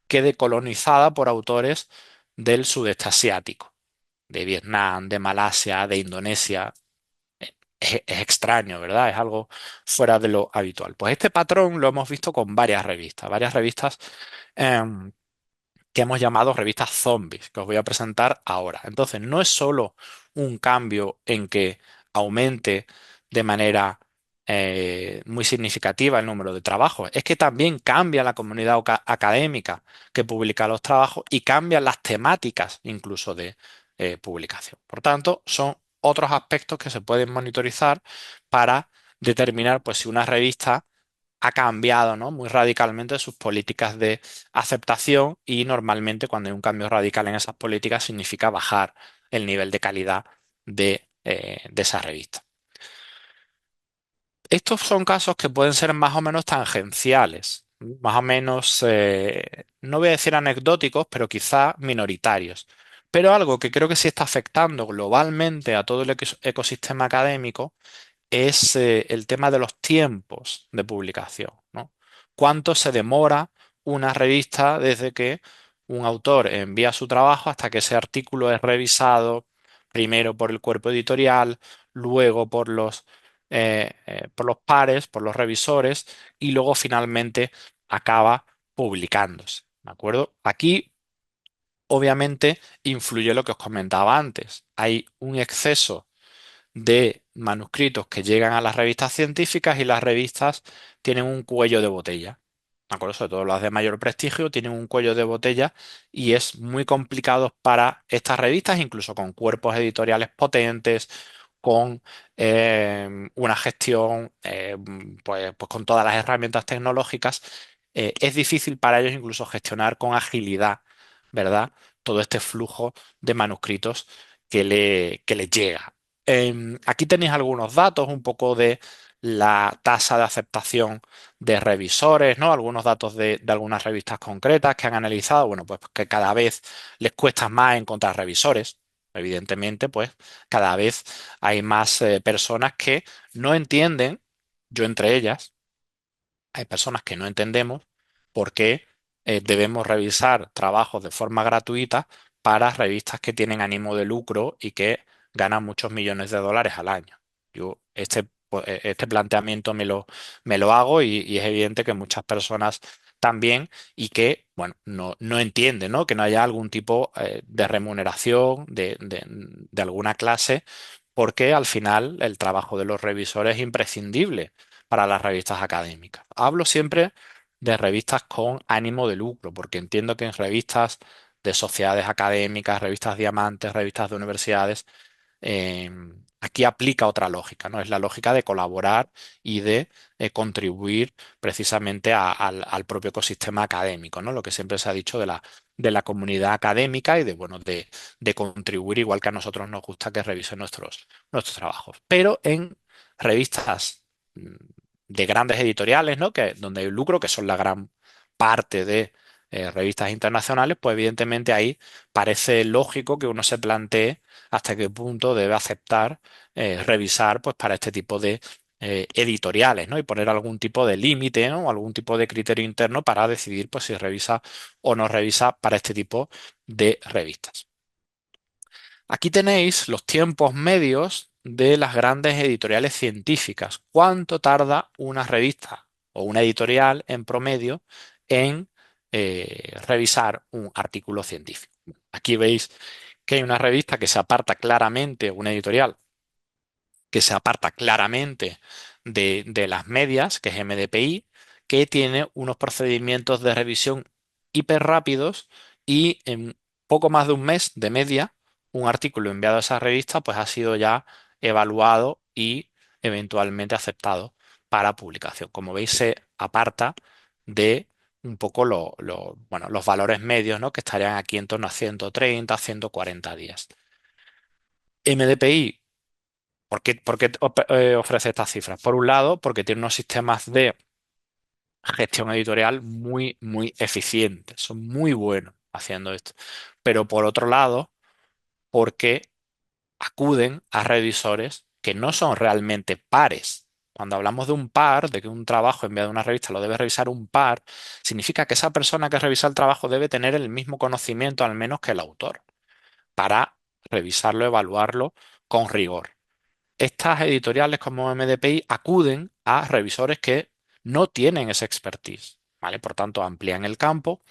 quede colonizada por autores del sudeste asiático, de Vietnam, de Malasia, de Indonesia. Es extraño, ¿verdad? Es algo fuera de lo habitual. Pues este patrón lo hemos visto con varias revistas em, que hemos llamado revistas zombies, que os voy a presentar ahora. Entonces, no es solo un cambio en que aumente de manera muy significativa el número de trabajos, es que también cambia la comunidad académica que publica los trabajos y cambian las temáticas incluso de publicación. Por tanto, son otros aspectos que se pueden monitorizar para determinar, pues, si una revista ha cambiado, ¿no?, muy radicalmente sus políticas de aceptación, y normalmente cuando hay un cambio radical en esas políticas significa bajar el nivel de calidad de esa revista. Estos son casos que pueden ser más o menos tangenciales, más o menos, no voy a decir anecdóticos, pero quizá minoritarios. Pero algo que creo que sí está afectando globalmente a todo el ecosistema académico es el tema de los tiempos de publicación, ¿no? ¿Cuánto se demora una revista desde que un autor envía su trabajo hasta que ese artículo es revisado primero por el cuerpo editorial, luego por los pares, por los revisores, y luego finalmente acaba publicándose? ¿De acuerdo? Aquí obviamente influye lo que os comentaba antes. Hay un exceso de manuscritos que llegan a las revistas científicas, y las revistas tienen un cuello de botella. ¿De acuerdo? Sobre todo las de mayor prestigio tienen un cuello de botella, y es muy complicado para estas revistas, incluso con cuerpos editoriales potentes, con una gestión, pues con todas las herramientas tecnológicas. Es difícil para ellos incluso gestionar con agilidad, ¿verdad?, todo este flujo de manuscritos que les llega. Aquí tenéis algunos datos, un poco de la tasa de aceptación de revisores, ¿no? Algunos datos de algunas revistas concretas que han analizado. Bueno, pues que cada vez les cuesta más encontrar revisores. Evidentemente, pues cada vez hay más personas que no entienden, yo entre ellas, hay personas que no entendemos por qué debemos revisar trabajos de forma gratuita para revistas que tienen ánimo de lucro y que ganan muchos millones de dólares al año. Yo este planteamiento me lo hago, y es evidente que muchas personas también, y que, bueno, no entienden, ¿no?, que no haya algún tipo de remuneración de alguna clase, porque al final el trabajo de los revisores es imprescindible para las revistas académicas. Hablo siempre de revistas con ánimo de lucro, porque entiendo que en revistas de sociedades académicas, revistas diamantes, revistas de universidades, eh, aquí aplica otra lógica, ¿no? Es la lógica de colaborar y de contribuir precisamente al propio ecosistema académico, ¿no? Lo que siempre se ha dicho de la comunidad académica, y bueno, de contribuir, igual que a nosotros nos gusta que revisen nuestros trabajos. Pero en revistas de grandes editoriales, ¿no?, donde hay lucro, que son la gran parte de revistas internacionales, pues evidentemente ahí parece lógico que uno se plantee hasta qué punto debe aceptar revisar, pues, para este tipo de editoriales, ¿no? Y poner algún tipo de límite, ¿no?, o algún tipo de criterio interno para decidir, pues, si revisa o no revisa para este tipo de revistas. Aquí tenéis los tiempos medios de las grandes editoriales científicas. ¿Cuánto tarda una revista o una editorial en promedio en revisar un artículo científico. Aquí veis que hay una revista que se aparta claramente, una editorial que se aparta claramente de las medias, que es MDPI, que tiene unos procedimientos de revisión hiper rápidos y en poco más de un mes de media, un artículo enviado a esa revista pues ha sido ya evaluado y eventualmente aceptado para publicación. Como veis, se aparta de un poco bueno, los valores medios, ¿no? Que estarían aquí en torno a 130, 140 días. MDPI, ¿por qué ofrece estas cifras? Por un lado, porque tiene unos sistemas de gestión editorial muy, muy eficientes. Son muy buenos haciendo esto. Pero por otro lado, porque acuden a revisores que no son realmente pares. Cuando hablamos de un par, de que un trabajo enviado a una revista lo debe revisar un par, significa que esa persona que revisa el trabajo debe tener el mismo conocimiento al menos que el autor para revisarlo, evaluarlo con rigor. Estas editoriales como MDPI acuden a revisores que no tienen esa expertise, ¿vale? Por tanto, amplían el campo,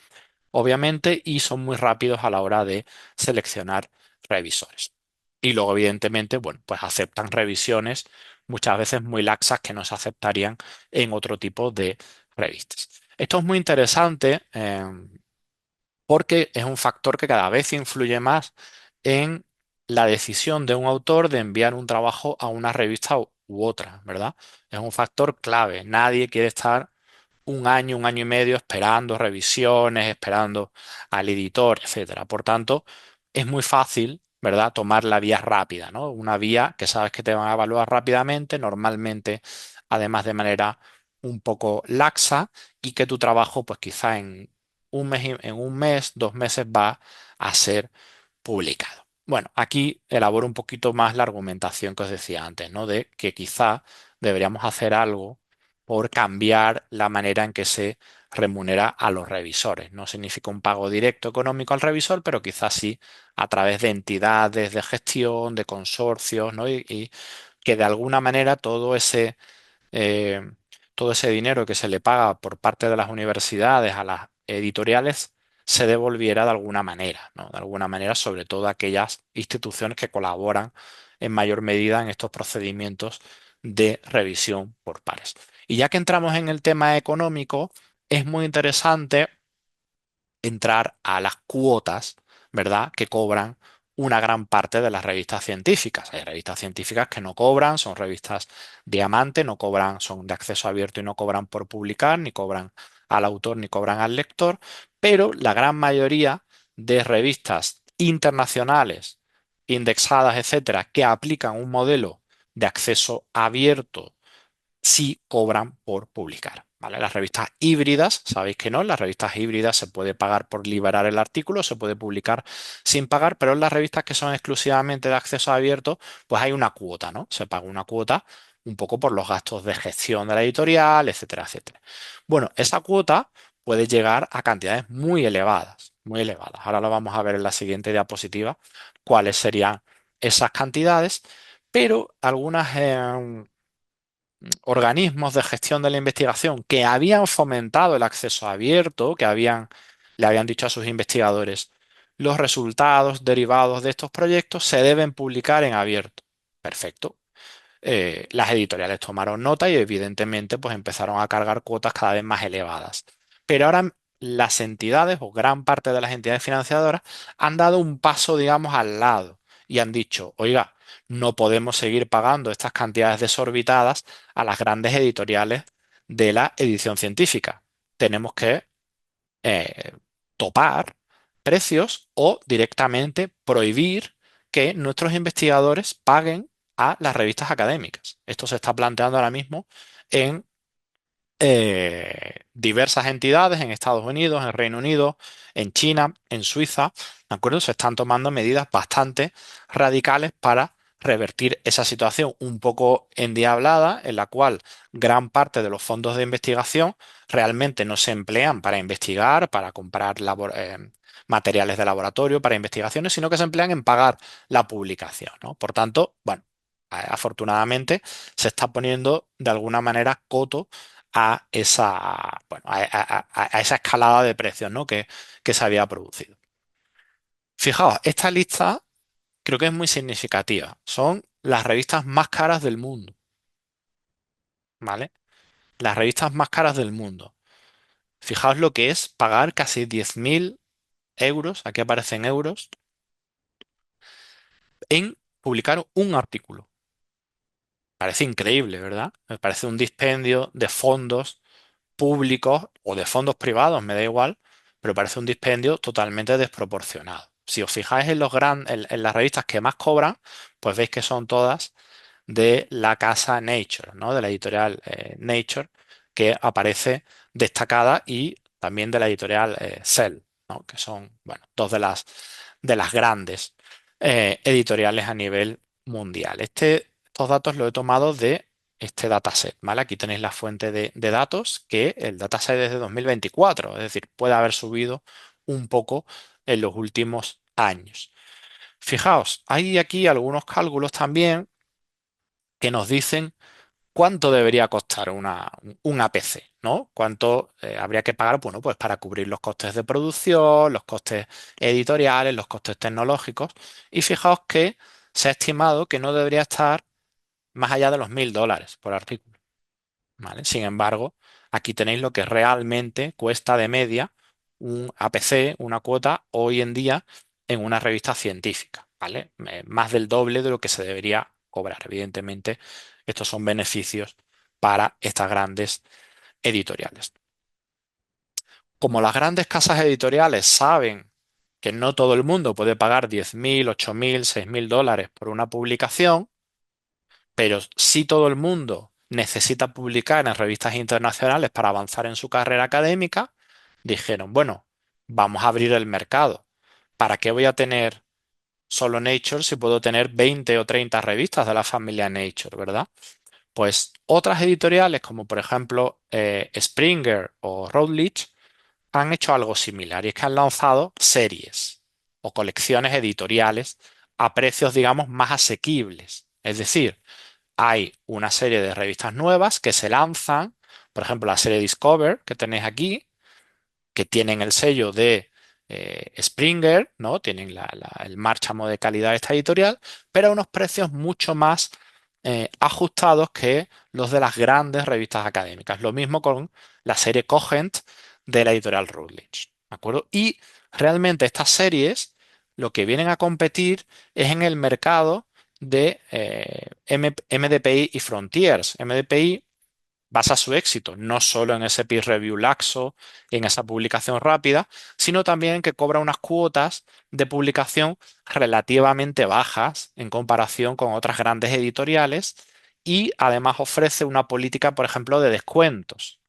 obviamente, y son muy rápidos a la hora de seleccionar revisores. Y luego, evidentemente, bueno, pues aceptan revisiones muchas veces muy laxas que no se aceptarían en otro tipo de revistas. Esto es muy interesante, porque es un factor que cada vez influye más en la decisión de un autor de enviar un trabajo a una revista u otra, ¿verdad? Es un factor clave. Nadie quiere estar un año y medio esperando revisiones, esperando al editor, etcétera. Por tanto, es muy fácil, ¿verdad? Tomar la vía rápida, ¿no? Una vía que sabes que te van a evaluar rápidamente, normalmente, además de manera un poco laxa, y que tu trabajo, pues quizá en un mes, 2 meses va a ser publicado. Bueno, aquí elaboro un poquito más la argumentación que os decía antes, ¿no? De que quizá deberíamos hacer algo por cambiar la manera en que se remunera a los revisores. No significa un pago directo económico al revisor, pero quizás sí a través de entidades de gestión, de consorcios, ¿no? Y que de alguna manera eh, todo ese dinero que se le paga por parte de las universidades a las editoriales se devolviera de alguna manera, ¿no? De alguna manera, sobre todo a aquellas instituciones que colaboran en mayor medida en estos procedimientos de revisión por pares. Y ya que entramos en el tema económico, es muy interesante entrar a las cuotas, ¿verdad?, que cobran una gran parte de las revistas científicas. Hay revistas científicas que no cobran, son revistas diamante, no cobran, son de acceso abierto y no cobran por publicar, ni cobran al autor, ni cobran al lector, pero la gran mayoría de revistas internacionales, indexadas, etcétera, que aplican un modelo de acceso abierto sí cobran por publicar. ¿Vale? Las revistas híbridas, sabéis que no, en las revistas híbridas se puede pagar por liberar el artículo, se puede publicar sin pagar, pero en las revistas que son exclusivamente de acceso abierto, pues hay una cuota, ¿no? Se paga una cuota un poco por los gastos de gestión de la editorial, etcétera, etcétera. Bueno, esa cuota puede llegar a cantidades muy elevadas, muy elevadas. Ahora lo vamos a ver en la siguiente diapositiva, cuáles serían esas cantidades, pero algunas organismos de gestión de la investigación que habían fomentado el acceso abierto, le habían dicho a sus investigadores, los resultados derivados de estos proyectos se deben publicar en abierto. Perfecto. Las editoriales tomaron nota y evidentemente pues empezaron a cargar cuotas cada vez más elevadas. Pero ahora las entidades o gran parte de las entidades financiadoras han dado un paso, digamos, al lado y han dicho, oiga, no podemos seguir pagando estas cantidades desorbitadas a las grandes editoriales de la edición científica. Tenemos que eh, topar precios o directamente prohibir que nuestros investigadores paguen a las revistas académicas. Esto se está planteando ahora mismo en diversas entidades en Estados Unidos, en Reino Unido, en China, en Suiza, ¿de acuerdo? Se están tomando medidas bastante radicales para revertir esa situación un poco endiablada en la cual gran parte de los fondos de investigación realmente no se emplean para investigar, para comprar materiales de laboratorio, para investigaciones, sino que se emplean en pagar la publicación, ¿no? Por tanto, bueno, afortunadamente se está poniendo de alguna manera coto a esa, bueno, a esa escalada de precios, ¿no? que se había producido. Fijaos, esta lista creo que es muy significativa. Son las revistas más caras del mundo, ¿vale? Las revistas más caras del mundo. Fijaos lo que es pagar casi 10.000 euros, aquí aparecen euros, en publicar un artículo. Parece increíble, ¿verdad? Me parece un dispendio de fondos públicos o de fondos privados, me da igual, pero parece un dispendio totalmente desproporcionado. Si os fijáis en en las revistas que más cobran, pues veis que son todas de la casa Nature, ¿no? De la editorial Nature, que aparece destacada, y también de la editorial Cell, ¿no? Que son, bueno, dos de las grandes editoriales a nivel mundial. Estos datos los he tomado de este dataset, ¿vale? Aquí tenéis la fuente de datos, que el dataset es de 2024, es decir, puede haber subido un poco en los últimos años. Fijaos, hay aquí algunos cálculos también que nos dicen cuánto debería costar un APC, ¿no? Cuánto habría que pagar, bueno, pues para cubrir los costes de producción, los costes editoriales, los costes tecnológicos. Y fijaos que se ha estimado que no debería estar más allá de los $1.000 por artículo, ¿vale? Sin embargo, aquí tenéis lo que realmente cuesta de media un APC, una cuota, hoy en día en una revista científica, ¿vale? Más del doble de lo que se debería cobrar. Evidentemente, estos son beneficios para estas grandes editoriales. Como las grandes casas editoriales saben que no todo el mundo puede pagar 10.000, 8.000, $6.000 por una publicación, pero si todo el mundo necesita publicar en revistas internacionales para avanzar en su carrera académica, dijeron, bueno, vamos a abrir el mercado. ¿Para qué voy a tener solo Nature si puedo tener 20 o 30 revistas de la familia Nature, ¿verdad? Pues otras editoriales, como por ejemplo Springer o Routledge, han hecho algo similar, y es que han lanzado series o colecciones editoriales a precios, digamos, más asequibles. Es decir, hay una serie de revistas nuevas que se lanzan, por ejemplo, la serie Discover que tenéis aquí, que tienen el sello de Springer, ¿no? Tienen el márchamo de calidad de esta editorial, pero a unos precios mucho más ajustados que los de las grandes revistas académicas. Lo mismo con la serie Cogent de la editorial Routledge, ¿de acuerdo? Y realmente estas series lo que vienen a competir es en el mercado de MDPI y Frontiers. MDPI basa su éxito no solo en ese peer review laxo, en esa publicación rápida, sino también en que cobra unas cuotas de publicación relativamente bajas en comparación con otras grandes editoriales, y además ofrece una política, por ejemplo, de descuentos,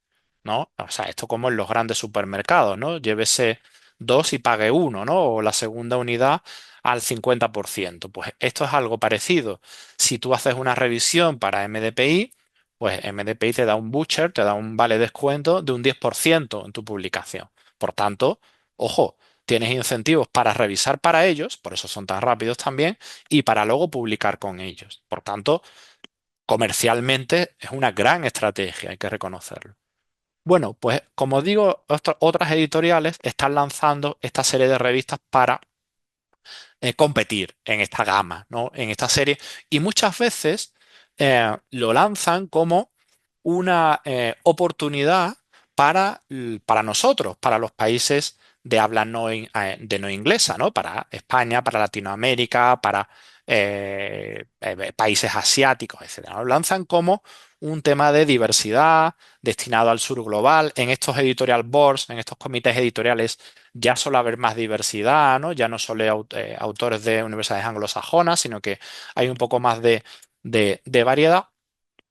¿no? O sea, esto como en los grandes supermercados, ¿no? Llévese dos y pague uno, ¿no? O la segunda unidad al 50%. Pues esto es algo parecido. Si tú haces una revisión para MDPI, pues MDPI te da un voucher, te da un vale descuento de un 10% en tu publicación. Por tanto, ojo, tienes incentivos para revisar para ellos, por eso son tan rápidos también, y para luego publicar con ellos. Por tanto, comercialmente es una gran estrategia, hay que reconocerlo. Bueno, pues como digo, otras editoriales están lanzando esta serie de revistas para competir en esta gama, ¿no? En esta serie. Y muchas veces lo lanzan como una oportunidad para nosotros, para los países de habla de no inglesa, ¿no? Para España, para Latinoamérica, para países asiáticos, etcétera. Lo lanzan como un tema de diversidad destinado al sur global. En estos editorial boards, en estos comités editoriales, ya suele haber más diversidad, ¿no? Ya no solo hay autores de universidades anglosajonas, sino que hay un poco más de variedad,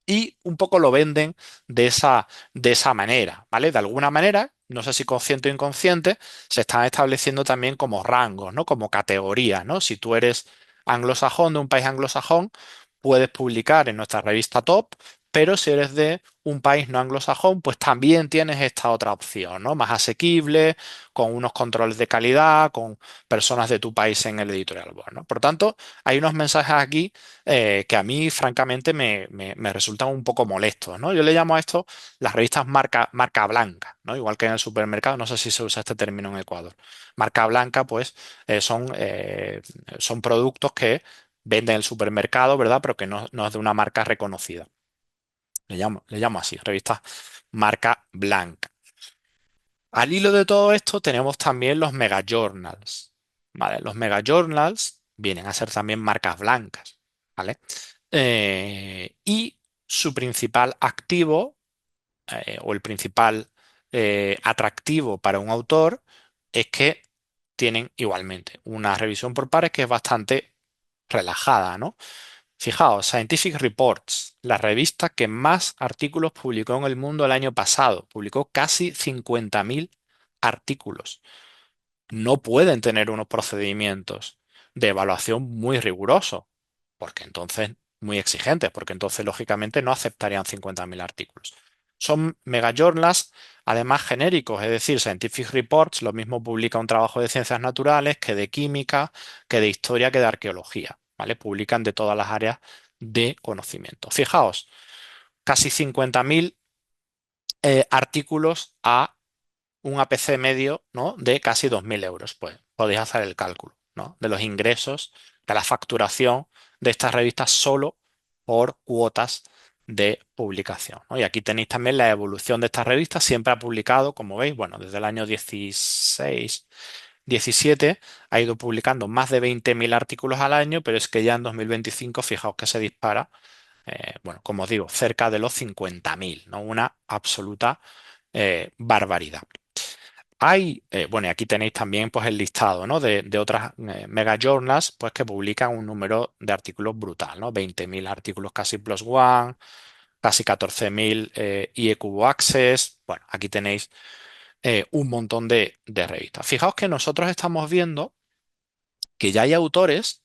y un poco lo venden de esa manera, ¿vale? De alguna manera, no sé si consciente o inconsciente, se están estableciendo también como rangos, ¿no? Como categorías, ¿no? Si tú eres anglosajón de un país anglosajón, puedes publicar en nuestra revista Top, pero si eres de un país no anglosajón, pues también tienes esta otra opción, ¿no? Más asequible, con unos controles de calidad, con personas de tu país en el editorial board, ¿no? Por tanto, hay unos mensajes aquí que a mí, francamente, me resultan un poco molestos, ¿no? Yo le llamo a esto las revistas marca blanca, ¿no? Igual que en el supermercado, no sé si se usa este término en Ecuador. Marca blanca, pues, son productos que venden en el supermercado, ¿verdad? Pero que no es de una marca reconocida. Le llamo así, revista marca blanca. Al hilo de todo esto tenemos también los mega journals, ¿vale? Los mega journals vienen a ser también marcas blancas, ¿vale? Y su principal activo o el principal atractivo para un autor es que tienen igualmente una revisión por pares que es bastante relajada, ¿no? Fijaos, Scientific Reports, la revista que más artículos publicó en el mundo el año pasado, publicó casi 50.000 artículos. No pueden tener unos procedimientos de evaluación muy rigurosos, porque entonces, muy exigentes, porque entonces, lógicamente, no aceptarían 50.000 artículos. Son megajournals, además genéricos, es decir, Scientific Reports, lo mismo publica un trabajo de ciencias naturales que de química, que de historia, que de arqueología, ¿vale? Publican de todas las áreas de conocimiento. Fijaos, casi 50.000 artículos a un APC medio, ¿no? De casi 2.000 euros. Pues podéis hacer el cálculo, ¿no? De los ingresos, de la facturación de estas revistas solo por cuotas de publicación, ¿no? Y aquí tenéis también la evolución de estas revistas. Siempre ha publicado, como veis, bueno, desde el año 16, 17 ha ido publicando más de 20.000 artículos al año, pero es que ya en 2025, fijaos que se dispara, bueno, como os digo, cerca de los 50.000, ¿no? Una absoluta barbaridad. Bueno, y aquí tenéis también pues el listado, ¿no? de otras mega journals pues que publican un número de artículos brutal, ¿no? 20.000 artículos casi plus one, casi 14.000 IEQ Access. Bueno, aquí tenéis un montón de revistas. Fijaos que nosotros estamos viendo que ya hay autores,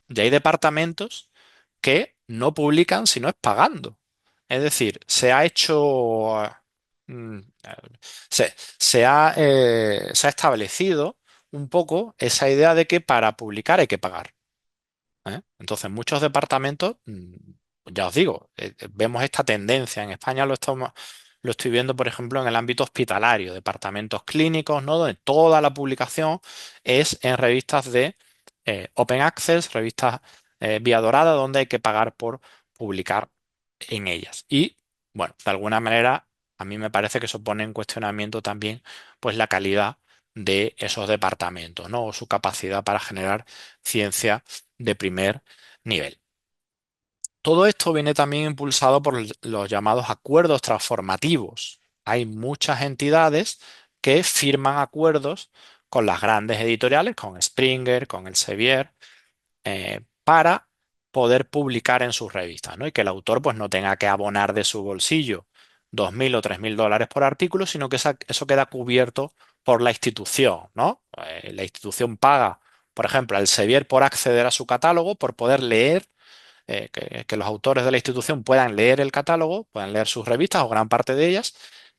ya hay departamentos que no publican si no es pagando. Es decir, mm, se ha establecido un poco esa idea de que para publicar hay que pagar. ¿Eh? Entonces, muchos departamentos, ya os digo, vemos esta tendencia. En España lo estoy viendo, por ejemplo, en el ámbito hospitalario, departamentos clínicos, ¿no? Donde toda la publicación es en revistas de Open Access, revistas vía dorada, donde hay que pagar por publicar en ellas. Y, bueno, de alguna manera, a mí me parece que eso pone en cuestionamiento también, pues, la calidad de esos departamentos, ¿no? O su capacidad para generar ciencia de primer nivel. Todo esto viene también impulsado por los llamados acuerdos transformativos. Hay muchas entidades que firman acuerdos con las grandes editoriales, con Springer, con Elsevier, para poder publicar en sus revistas, ¿no? Y que el autor pues no tenga que abonar de su bolsillo 2.000 o 3.000 dólares por artículo, sino que eso queda cubierto por la institución, ¿no? La institución paga, por ejemplo, al Elsevier por acceder a su catálogo, por poder leer, que los autores de la institución puedan leer el catálogo, puedan leer sus revistas o gran parte de ellas,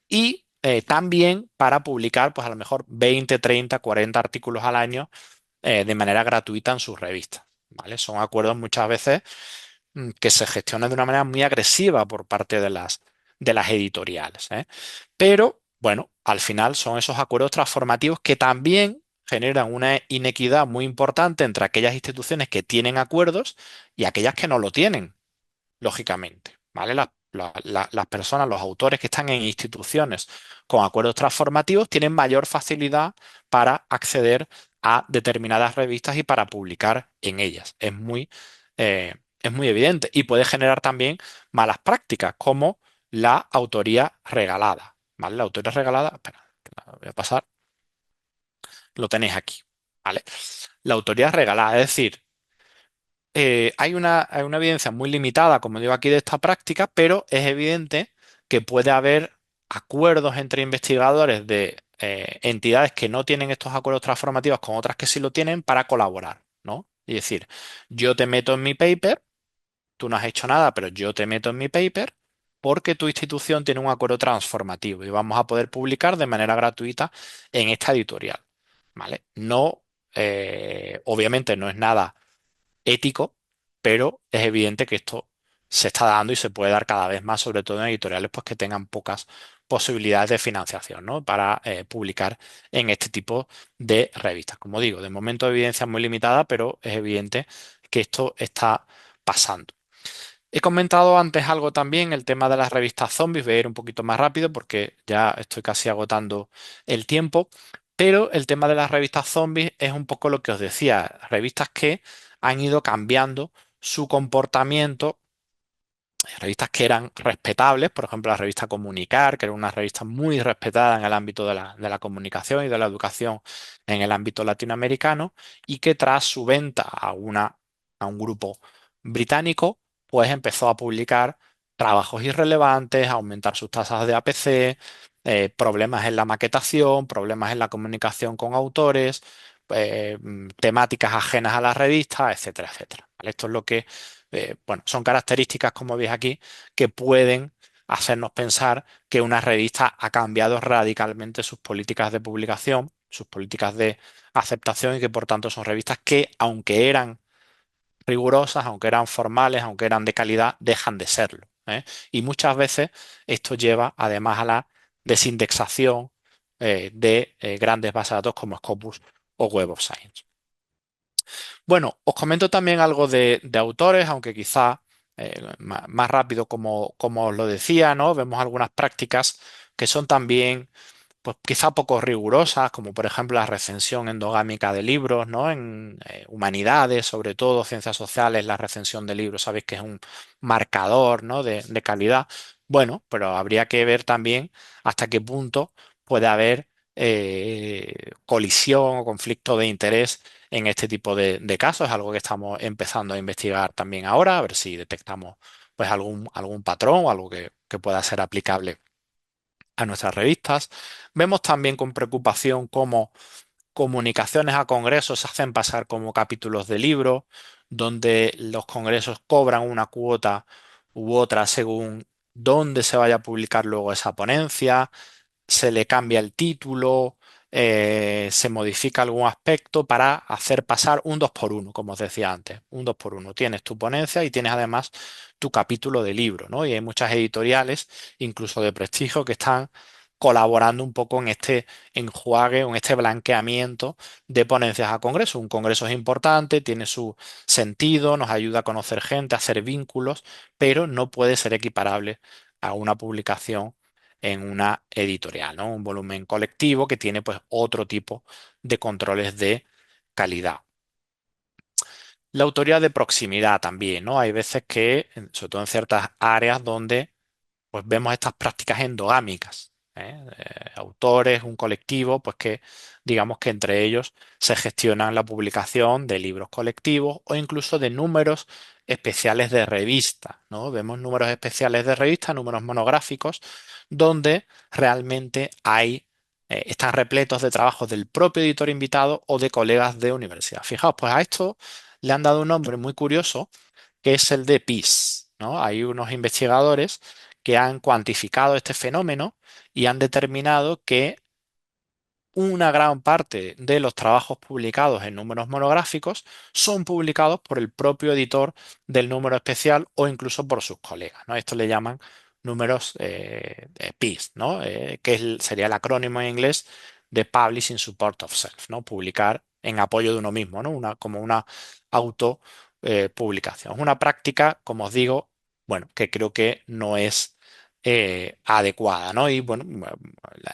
y también para publicar, pues a lo mejor 20, 30, 40 artículos al año de manera gratuita en sus revistas. ¿Vale? Son acuerdos muchas veces que se gestionan de una manera muy agresiva por parte de las editoriales, ¿eh? Pero, bueno, al final son esos acuerdos transformativos que también generan una inequidad muy importante entre aquellas instituciones que tienen acuerdos y aquellas que no lo tienen, lógicamente, ¿vale? Las personas, los autores que están en instituciones con acuerdos transformativos tienen mayor facilidad para acceder a determinadas revistas y para publicar en ellas. Es muy evidente y puede generar también malas prácticas como la autoría regalada, ¿vale? La autoría regalada, espera, que la voy a pasar, lo tenéis aquí, ¿vale? La autoría regalada, es decir, hay una evidencia muy limitada, como digo aquí, de esta práctica, pero es evidente que puede haber acuerdos entre investigadores de entidades que no tienen estos acuerdos transformativos con otras que sí lo tienen para colaborar, ¿no? Es decir, yo te meto en mi paper, tú no has hecho nada, pero yo te meto en mi paper porque tu institución tiene un acuerdo transformativo y vamos a poder publicar de manera gratuita en esta editorial, ¿vale? No, obviamente no es nada ético, pero es evidente que esto se está dando y se puede dar cada vez más, sobre todo en editoriales pues, que tengan pocas posibilidades de financiación, ¿no? Para publicar en este tipo de revistas. Como digo, de momento evidencia muy limitada, pero es evidente que esto está pasando. He comentado antes algo también, el tema de las revistas zombies, voy a ir un poquito más rápido porque ya estoy casi agotando el tiempo, pero el tema de las revistas zombies es un poco lo que os decía, revistas que han ido cambiando su comportamiento, revistas que eran respetables, por ejemplo la revista Comunicar, que era una revista muy respetada en el ámbito de la comunicación y de la educación en el ámbito latinoamericano, y que tras su venta a un grupo británico, pues empezó a publicar trabajos irrelevantes, a aumentar sus tasas de APC, problemas en la maquetación, problemas en la comunicación con autores, temáticas ajenas a la revista, etcétera, etcétera. ¿Vale? Esto es lo que bueno, son características, como veis aquí, que pueden hacernos pensar que una revista ha cambiado radicalmente sus políticas de publicación, sus políticas de aceptación y que por tanto son revistas que, aunque eran rigurosas, aunque eran formales, aunque eran de calidad, dejan de serlo, ¿eh? Y muchas veces esto lleva además a la desindexación de grandes bases de datos como Scopus o Web of Science. Bueno, os comento también algo de autores, aunque quizá más rápido como os lo decía, ¿no? Vemos algunas prácticas que son también pues quizá poco rigurosas, como por ejemplo la recensión endogámica de libros, ¿no? En humanidades, sobre todo ciencias sociales, la recensión de libros, sabéis que es un marcador, ¿no? de calidad. Bueno, pero habría que ver también hasta qué punto puede haber colisión o conflicto de interés en este tipo de casos. Es algo que estamos empezando a investigar también ahora, a ver si detectamos pues algún patrón o algo que pueda ser aplicable a nuestras revistas. Vemos también con preocupación cómo comunicaciones a congresos se hacen pasar como capítulos de libro, donde los congresos cobran una cuota u otra según dónde se vaya a publicar luego esa ponencia, se le cambia el título, se modifica algún aspecto para hacer pasar un 2 por uno, como os decía antes, un 2 por uno. Tienes tu ponencia y tienes además tu capítulo de libro, ¿no? Y hay muchas editoriales, incluso de prestigio, que están colaborando un poco en este enjuague o en este blanqueamiento de ponencias a congreso. Un congreso es importante, tiene su sentido, nos ayuda a conocer gente, a hacer vínculos, pero no puede ser equiparable a una publicación en una editorial, ¿no? Un volumen colectivo que tiene pues otro tipo de controles de calidad. La autoría de proximidad también, ¿no? Hay veces que, sobre todo en ciertas áreas donde pues vemos estas prácticas endogámicas, ¿eh? Autores, un colectivo, pues que digamos que entre ellos se gestionan la publicación de libros colectivos o incluso de números especiales de revista, ¿no? Vemos números especiales de revista, números monográficos, donde realmente están repletos de trabajos del propio editor invitado o de colegas de universidad. Fijaos, pues a esto le han dado un nombre muy curioso que es el de PIS, ¿no? Hay unos investigadores que han cuantificado este fenómeno y han determinado que una gran parte de los trabajos publicados en números monográficos son publicados por el propio editor del número especial o incluso por sus colegas, ¿no? Esto le llaman números PIS, ¿no? Sería el acrónimo en inglés de Publish in Support of Self, ¿no? Publicar en apoyo de uno mismo, ¿no? Como una auto publicación. Es una práctica, como os digo, bueno, que creo que no es adecuada, ¿no? Y bueno,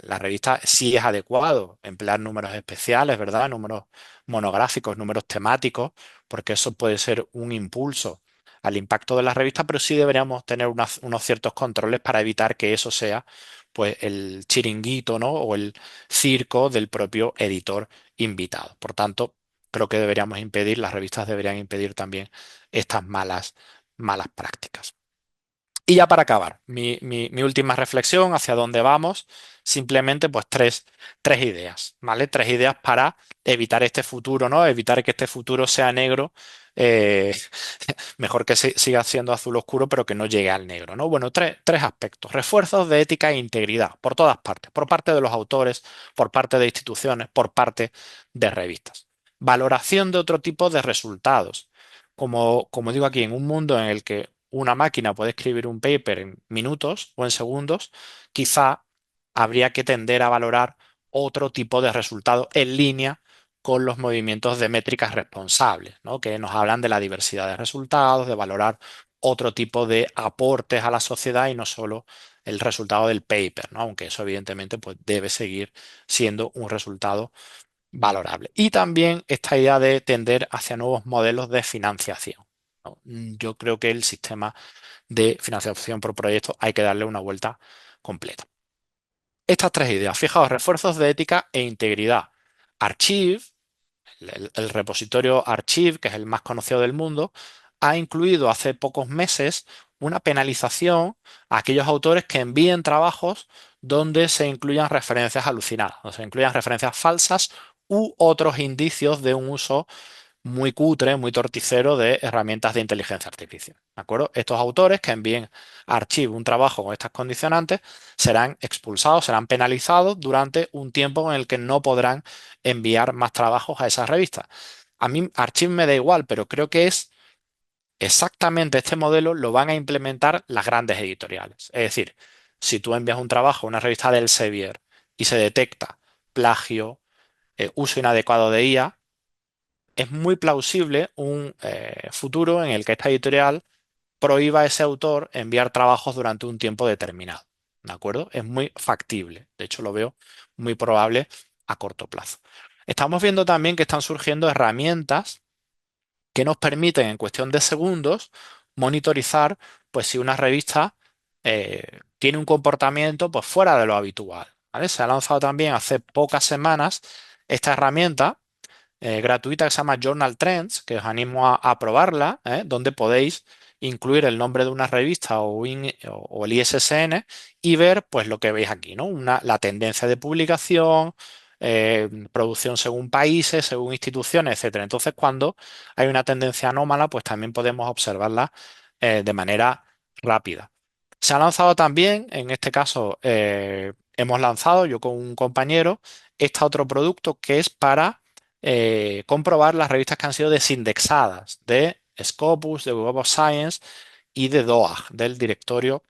la revista sí es adecuado emplear números especiales, ¿verdad? Números monográficos, números temáticos, porque eso puede ser un impulso al impacto de la revista, pero sí deberíamos tener unos ciertos controles para evitar que eso sea, pues, el chiringuito, ¿no? O el circo del propio editor invitado. Por tanto, creo que deberíamos impedir, las revistas deberían impedir también estas malas prácticas. Y ya para acabar, mi última reflexión, hacia dónde vamos, simplemente pues tres ideas, ¿vale? Tres ideas para evitar este futuro, ¿no? Evitar que este futuro sea negro eh, mejor que siga siendo azul oscuro, pero que no llegue al negro, ¿no? Bueno, tres aspectos. Refuerzos de ética e integridad por todas partes, por parte de los autores, por parte de instituciones, por parte de revistas. Valoración de otro tipo de resultados. Como digo aquí, en un mundo en el que una máquina puede escribir un paper en minutos o en segundos, quizá habría que tender a valorar otro tipo de resultado en línea con los movimientos de métricas responsables, ¿no? Que nos hablan de la diversidad de resultados, de valorar otro tipo de aportes a la sociedad y no solo el resultado del paper, ¿no? Aunque eso evidentemente pues, debe seguir siendo un resultado valorable. Y también esta idea de tender hacia nuevos modelos de financiación, ¿no? Yo creo que el sistema de financiación por proyectos hay que darle una vuelta completa. Estas tres ideas, fijaos, refuerzos de ética e integridad. Archive, el repositorio Archive, que es el más conocido del mundo, ha incluido hace pocos meses una penalización a aquellos autores que envíen trabajos donde se incluyan referencias alucinadas, o se incluyan referencias falsas u otros indicios de un uso muy cutre, muy torticero de herramientas de inteligencia artificial. ¿De acuerdo? Estos autores que envíen a Archive un trabajo con estas condicionantes serán expulsados, serán penalizados durante un tiempo en el que no podrán enviar más trabajos a esas revistas. A mí Archive me da igual, pero creo que es exactamente este modelo lo van a implementar las grandes editoriales. Es decir, si tú envías un trabajo a una revista del Elsevier y se detecta plagio, uso inadecuado de IA, es muy plausible un futuro en el que esta editorial prohíba a ese autor enviar trabajos durante un tiempo determinado. ¿De acuerdo? Es muy factible. De hecho, lo veo muy probable a corto plazo. Estamos viendo también que están surgiendo herramientas que nos permiten en cuestión de segundos monitorizar pues, si una revista tiene un comportamiento pues, fuera de lo habitual. ¿Vale? Se ha lanzado también hace pocas semanas esta herramienta gratuita que se llama Journal Trends, que os animo a probarla, donde podéis incluir el nombre de una revista o el ISSN y ver pues lo que veis aquí, ¿no? La tendencia de publicación, producción según países, según instituciones, etcétera. Entonces, cuando hay una tendencia anómala, pues también podemos observarla de manera rápida. Se ha lanzado también, en este caso, hemos lanzado yo con un compañero este otro producto que es para comprobar las revistas que han sido desindexadas de Scopus, de Web of Science y de DOAG, del directorio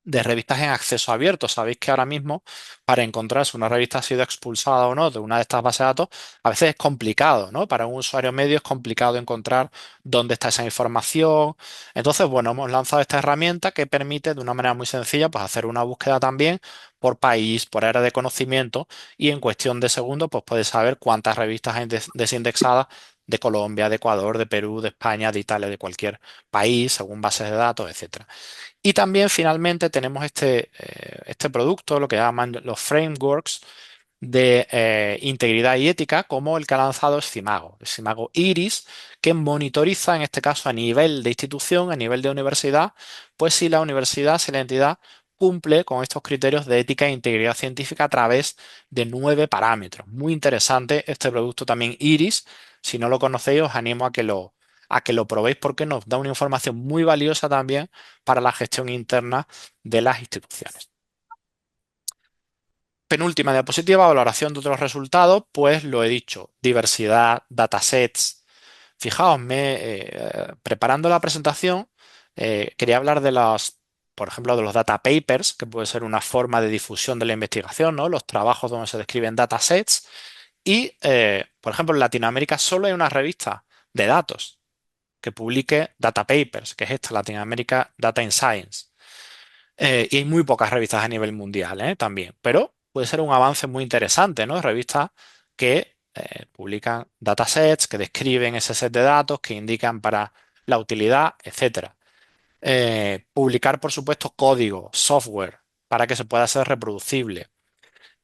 de revistas en acceso abierto. Sabéis que ahora mismo para encontrar si una revista ha sido expulsada o no de una de estas bases de datos, a veces es complicado, ¿no? Para un usuario medio es complicado encontrar dónde está esa información. Entonces, bueno, hemos lanzado esta herramienta que permite de una manera muy sencilla pues hacer una búsqueda también por país, por área de conocimiento y en cuestión de segundos pues puedes saber cuántas revistas hay desindexadas de Colombia, de Ecuador, de Perú, de España, de Italia, de cualquier país, según bases de datos, etcétera. Y también finalmente tenemos este producto, lo que llaman los frameworks de integridad y ética, como el que ha lanzado Scimago, el Scimago Iris, que monitoriza en este caso a nivel de institución, a nivel de universidad, pues si la universidad, si la entidad cumple con estos criterios de ética e integridad científica a través de 9 parámetros. Muy interesante este producto también Iris. Si no lo conocéis, os animo a que lo probéis porque nos da una información muy valiosa también para la gestión interna de las instituciones. Penúltima diapositiva, valoración de otros resultados, pues lo he dicho, diversidad, datasets. Fijaos, preparando la presentación, quería hablar por ejemplo, de los data papers, que puede ser una forma de difusión de la investigación, ¿no? Los trabajos donde se describen datasets. Y, por ejemplo, en Latinoamérica solo hay una revista de datos que publique data papers, que es esta, Latinoamérica Data in Science. Y hay muy pocas revistas a nivel mundial, también, pero puede ser un avance muy interesante, ¿no? Revistas que publican datasets, que describen ese set de datos, que indican para la utilidad, etcétera. Publicar, por supuesto, código, software, para que se pueda ser reproducible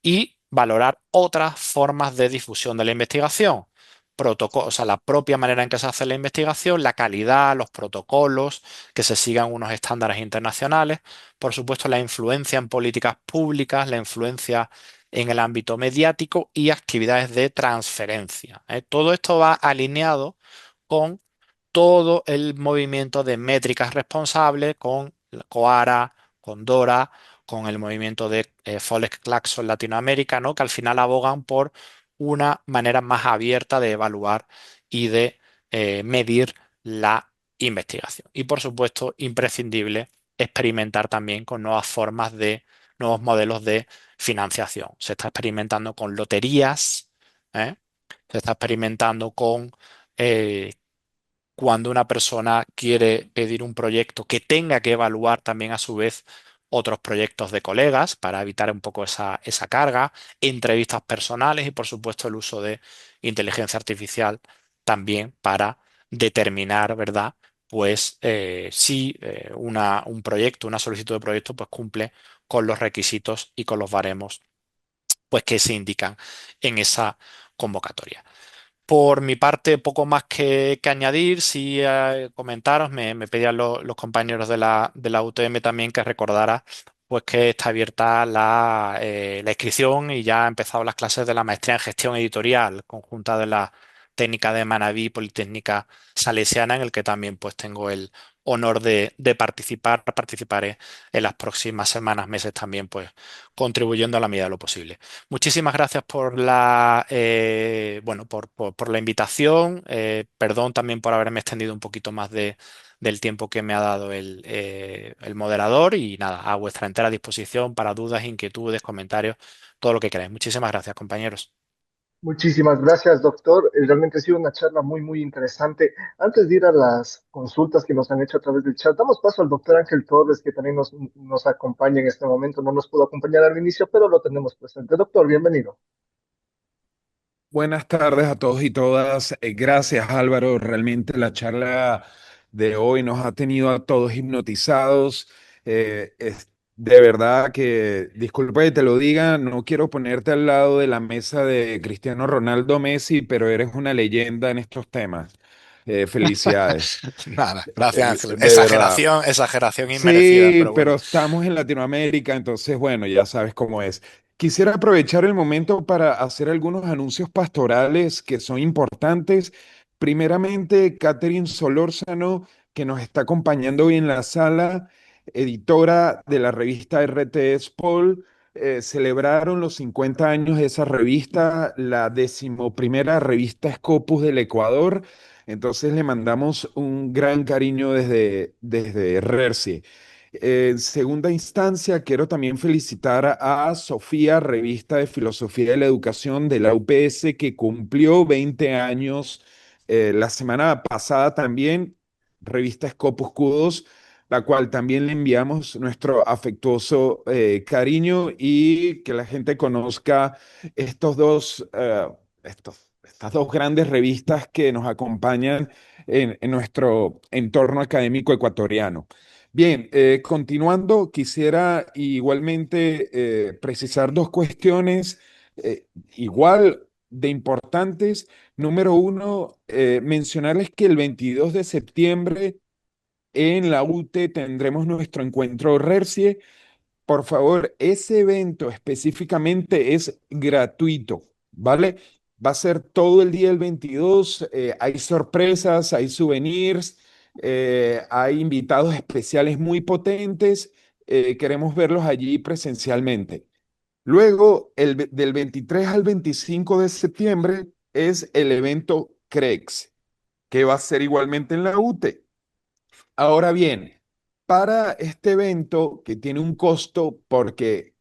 y valorar otras formas de difusión de la investigación. O sea, la propia manera en que se hace la investigación, la calidad, los protocolos, que se sigan unos estándares internacionales, por supuesto, la influencia en políticas públicas, la influencia en el ámbito mediático y actividades de transferencia. Todo esto va alineado con todo el movimiento de métricas responsables con la Coara, con Dora, con el movimiento de Folex-Claxon Latinoamérica, ¿no? Que al final abogan por una manera más abierta de evaluar y de medir la investigación. Y por supuesto, imprescindible experimentar también con nuevas formas de, nuevos modelos de financiación. Se está experimentando con loterías, ¿eh? Se está experimentando con eh, cuando una persona quiere pedir un proyecto que tenga que evaluar también a su vez otros proyectos de colegas para evitar un poco esa carga, entrevistas personales y por supuesto el uso de inteligencia artificial también para determinar, ¿verdad? Pues si un proyecto, una solicitud de proyecto, pues cumple con los requisitos y con los baremos pues que se indican en esa convocatoria. Por mi parte, poco más que añadir. Sí, comentaros, me pedían los compañeros de la UTM también que recordara pues que está abierta la inscripción y ya han empezado las clases de la maestría en gestión editorial conjunta de la técnica de Manabí Politécnica Salesiana, en el que también pues tengo el honor de participar. Participaré en las próximas semanas, meses también, pues contribuyendo a la medida de lo posible. Muchísimas gracias por bueno, por la invitación. Perdón también por haberme extendido un poquito más del tiempo que me ha dado el moderador y nada, a vuestra entera disposición para dudas, inquietudes, comentarios, todo lo que queráis. Muchísimas gracias, compañeros. Muchísimas gracias, doctor. Realmente ha sido una charla muy, muy interesante. Antes de ir a las consultas que nos han hecho a través del chat, damos paso al doctor Ángel Torres, que también nos acompaña en este momento. No nos pudo acompañar al inicio, pero lo tenemos presente. Doctor, bienvenido. Buenas tardes a todos y todas. Gracias, Álvaro. Realmente la charla de hoy nos ha tenido a todos hipnotizados. De verdad que, disculpa que te lo diga, no quiero ponerte al lado de la mesa de Cristiano Ronaldo Messi, pero eres una leyenda en estos temas. Felicidades. Nada, gracias, Ángel. De verdad. Exageración inmerecida, Sí, pero pero bueno. estamos en Latinoamérica, entonces, bueno, ya sabes cómo es. Quisiera aprovechar el momento para hacer algunos anuncios pastorales que son importantes. Primeramente, Catherine Solórzano, que nos está acompañando hoy en la sala, editora de la revista RTS Poll. Celebraron los 50 años de esa revista, la decimoprimera revista Scopus del Ecuador. Entonces le mandamos un gran cariño desde Rercie. En segunda instancia, quiero también felicitar a Sofía, revista de Filosofía de la Educación de la UPS, que cumplió 20 años la semana pasada también, revista Scopus Kudos, la cual también le enviamos nuestro afectuoso cariño y que la gente conozca estos estas dos grandes revistas que nos acompañan en nuestro entorno académico ecuatoriano. Bien, continuando, quisiera igualmente precisar dos cuestiones igual de importantes. Número uno, mencionarles que el 22 de septiembre en la UTE tendremos nuestro encuentro RERCIE. Por favor, ese evento específicamente es gratuito, ¿vale? Va a ser todo el día el 22. Hay sorpresas, hay souvenirs, hay invitados especiales muy potentes. Queremos verlos allí presencialmente. Luego, del 23 al 25 de septiembre es el evento CREX, que va a ser igualmente en la UTE. Ahora bien, para este evento que tiene un costo porque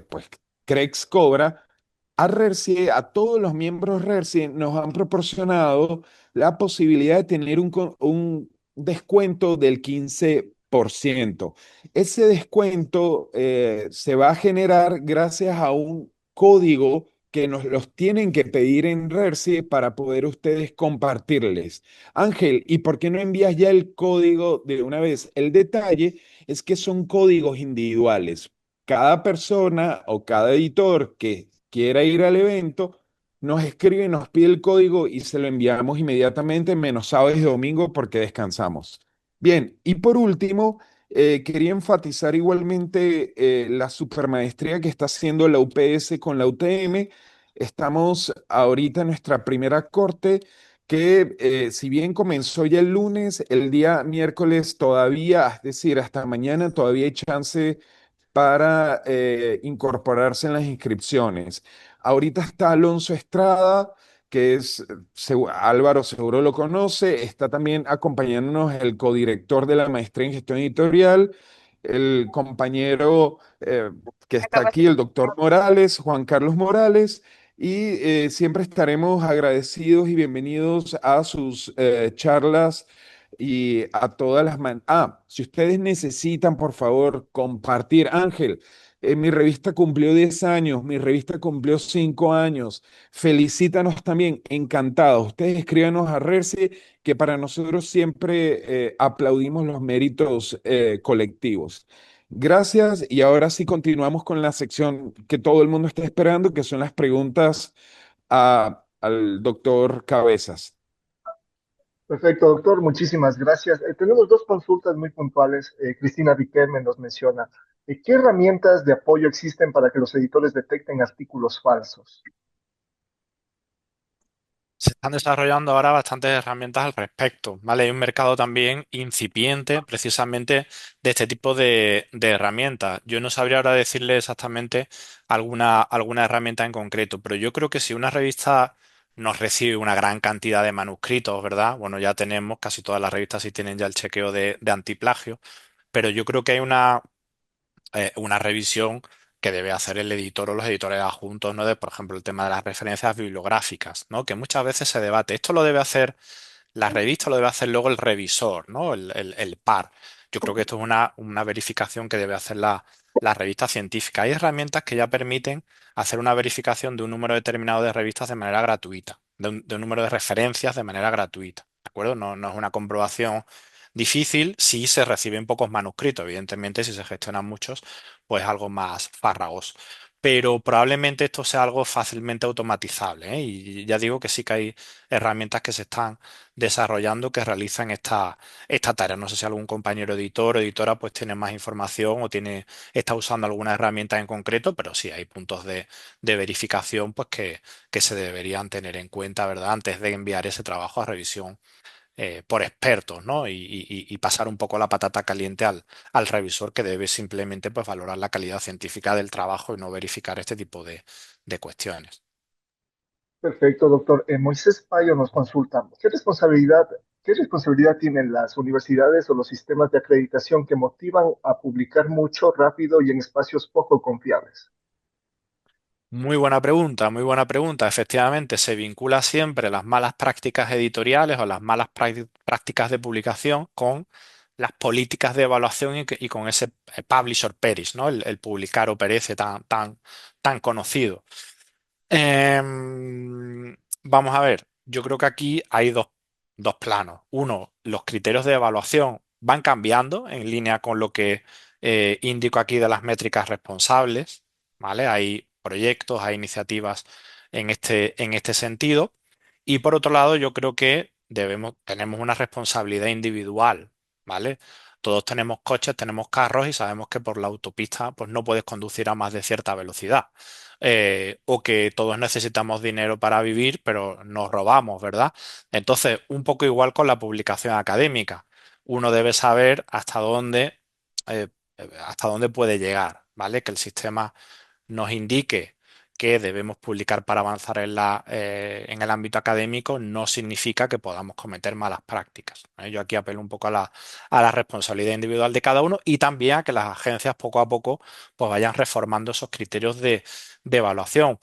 pues Crex cobra, a Rercie, a todos los miembros Rercie nos han proporcionado la posibilidad de tener un descuento del 15%. Ese descuento se va a generar gracias a un código que nos los tienen que pedir en Rercie para poder ustedes compartirles. Ángel, ¿y por qué no envías ya el código de una vez? El detalle es que son códigos individuales. Cada persona o cada editor que quiera ir al evento nos escribe, nos pide el código y se lo enviamos inmediatamente, menos sábados y domingo porque descansamos. Bien, y por último, quería enfatizar igualmente la supermaestría que está haciendo la UPS con la UTM. Estamos ahorita en nuestra primera corte que si bien comenzó ya el lunes, el día miércoles todavía, es decir, hasta mañana todavía hay chance para incorporarse en las inscripciones. Ahorita está Alonso Estrada, que es, Álvaro seguro lo conoce, está también acompañándonos el codirector de la maestría en gestión editorial, el compañero que está aquí, el doctor Morales, Juan Carlos Morales. Y siempre estaremos agradecidos y bienvenidos a sus charlas y a todas las... si ustedes necesitan, por favor, compartir. Ángel, mi revista cumplió 10 años, mi revista cumplió 5 años. Felicítanos también, encantados. Ustedes escríbanos a Rerce, que para nosotros siempre aplaudimos los méritos colectivos. Gracias y ahora sí continuamos con la sección que todo el mundo está esperando, que son las preguntas al doctor Cabezas. Perfecto, doctor, muchísimas gracias. Tenemos dos consultas muy puntuales. Cristina Riquelme nos menciona, ¿qué herramientas de apoyo existen para que los editores detecten artículos falsos? Se están desarrollando ahora bastantes herramientas al respecto, ¿vale? Hay un mercado también incipiente precisamente de este tipo de herramientas. Yo no sabría ahora decirle exactamente alguna herramienta en concreto, pero yo creo que si una revista nos recibe una gran cantidad de manuscritos, ¿verdad? Bueno, ya tenemos, casi todas las revistas sí tienen ya el chequeo de antiplagio, pero yo creo que hay una revisión que debe hacer el editor o los editores adjuntos, ¿no? De, por ejemplo, el tema de las referencias bibliográficas, ¿no? Que muchas veces se debate. Esto lo debe hacer la revista, lo debe hacer luego el revisor, ¿no? El par. Yo creo que esto es una verificación que debe hacer la revista científica. Hay herramientas que ya permiten hacer una verificación de un número determinado de revistas de manera gratuita, de un número de referencias de manera gratuita, ¿de acuerdo? No es una comprobación difícil si se reciben pocos manuscritos. Evidentemente, si se gestionan muchos, pues algo más farragoso. Pero probablemente esto sea algo fácilmente automatizable, ¿eh? Y ya digo que sí que hay herramientas que se están desarrollando que realizan esta tarea. No sé si algún compañero editor o editora pues tiene más información o está usando alguna herramienta en concreto, pero sí hay puntos de verificación pues que se deberían tener en cuenta, ¿verdad? Antes de enviar ese trabajo a revisión por expertos, ¿no? Y pasar un poco la patata caliente al revisor que debe simplemente pues, valorar la calidad científica del trabajo y no verificar este tipo de cuestiones. Perfecto, doctor. Moisés Payo nos consulta, qué responsabilidad tienen las universidades o los sistemas de acreditación que motivan a publicar mucho, rápido y en espacios poco confiables? Muy buena pregunta, muy buena pregunta. Efectivamente, se vincula siempre las malas prácticas editoriales o las malas prácticas de publicación con las políticas de evaluación y con ese publish or perish, ¿no? El publicar o perece tan conocido. Vamos a ver, yo creo que aquí hay dos planos. Uno, los criterios de evaluación van cambiando en línea con lo que indico aquí de las métricas responsables, ¿vale? Hay proyectos, hay iniciativas en este sentido. Y por otro lado, yo creo que tenemos una responsabilidad individual, ¿vale? Todos tenemos coches, tenemos carros y sabemos que por la autopista pues no puedes conducir a más de cierta velocidad. O que todos necesitamos dinero para vivir, pero nos robamos, ¿verdad? Entonces, un poco igual con la publicación académica. Uno debe saber eh, hasta dónde puede llegar, ¿vale? Que el sistema nos indique que debemos publicar para avanzar en el ámbito académico no significa que podamos cometer malas prácticas, ¿eh? Yo aquí apelo un poco a la responsabilidad individual de cada uno y también a que las agencias poco a poco pues, vayan reformando esos criterios de evaluación.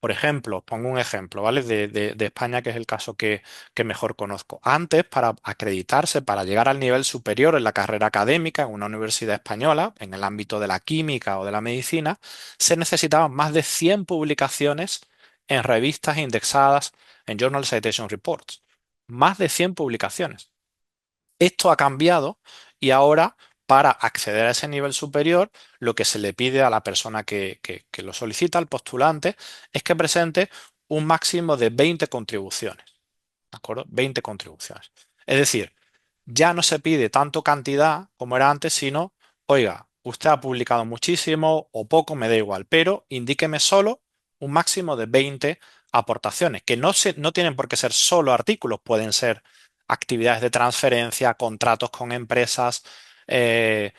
Por ejemplo, pongo un ejemplo, ¿vale? De España, que es el caso que mejor conozco. Antes, para acreditarse, para llegar al nivel superior en la carrera académica en una universidad española, en el ámbito de la química o de la medicina, se necesitaban más de 100 publicaciones en revistas indexadas en Journal Citation Reports. Más de 100 publicaciones. Esto ha cambiado y ahora, para acceder a ese nivel superior, lo que se le pide a la persona que lo solicita, al postulante, es que presente un máximo de 20 contribuciones. ¿De acuerdo? 20 contribuciones. Es decir, ya no se pide tanto cantidad como era antes, sino, oiga, usted ha publicado muchísimo o poco, me da igual, pero indíqueme solo un máximo de 20 aportaciones, que no tienen por qué ser solo artículos, pueden ser actividades de transferencia, contratos con empresas, eh,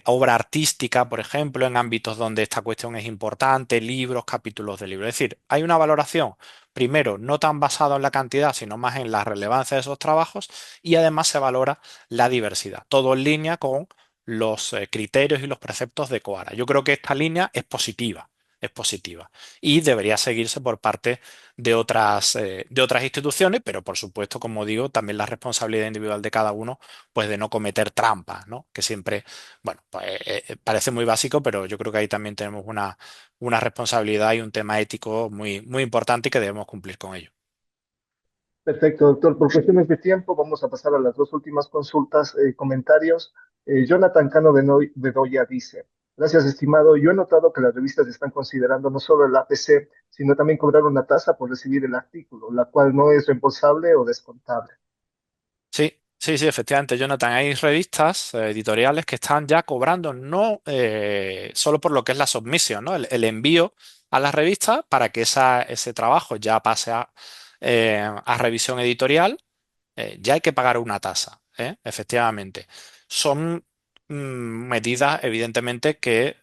obra artística, por ejemplo, en ámbitos donde esta cuestión es importante, libros, capítulos de libros. Es decir, hay una valoración, primero, no tan basada en la cantidad, sino más en la relevancia de esos trabajos y además se valora la diversidad, todo en línea con los criterios y los preceptos de Coara. Yo creo que esta línea es positiva y debería seguirse por parte de otras instituciones, pero por supuesto, como digo, también la responsabilidad individual de cada uno, pues de no cometer trampas, ¿no? Que siempre, bueno, pues, parece muy básico, pero yo creo que ahí también tenemos una responsabilidad y un tema ético muy, muy importante y que debemos cumplir con ello. Perfecto, doctor. Por cuestiones de tiempo, vamos a pasar a las dos últimas consultas, comentarios. Jonathan Cano Bedoya dice, gracias, estimado. Yo he notado que las revistas están considerando no solo el APC, sino también cobrar una tasa por recibir el artículo, la cual no es reembolsable o descontable. Sí, sí, sí, efectivamente, Jonathan. Hay revistas editoriales que están ya cobrando no solo por lo que es la submisión, ¿no? El envío a la revista para que ese trabajo ya pase a revisión editorial, ya hay que pagar una tasa, efectivamente. Son medidas, evidentemente, que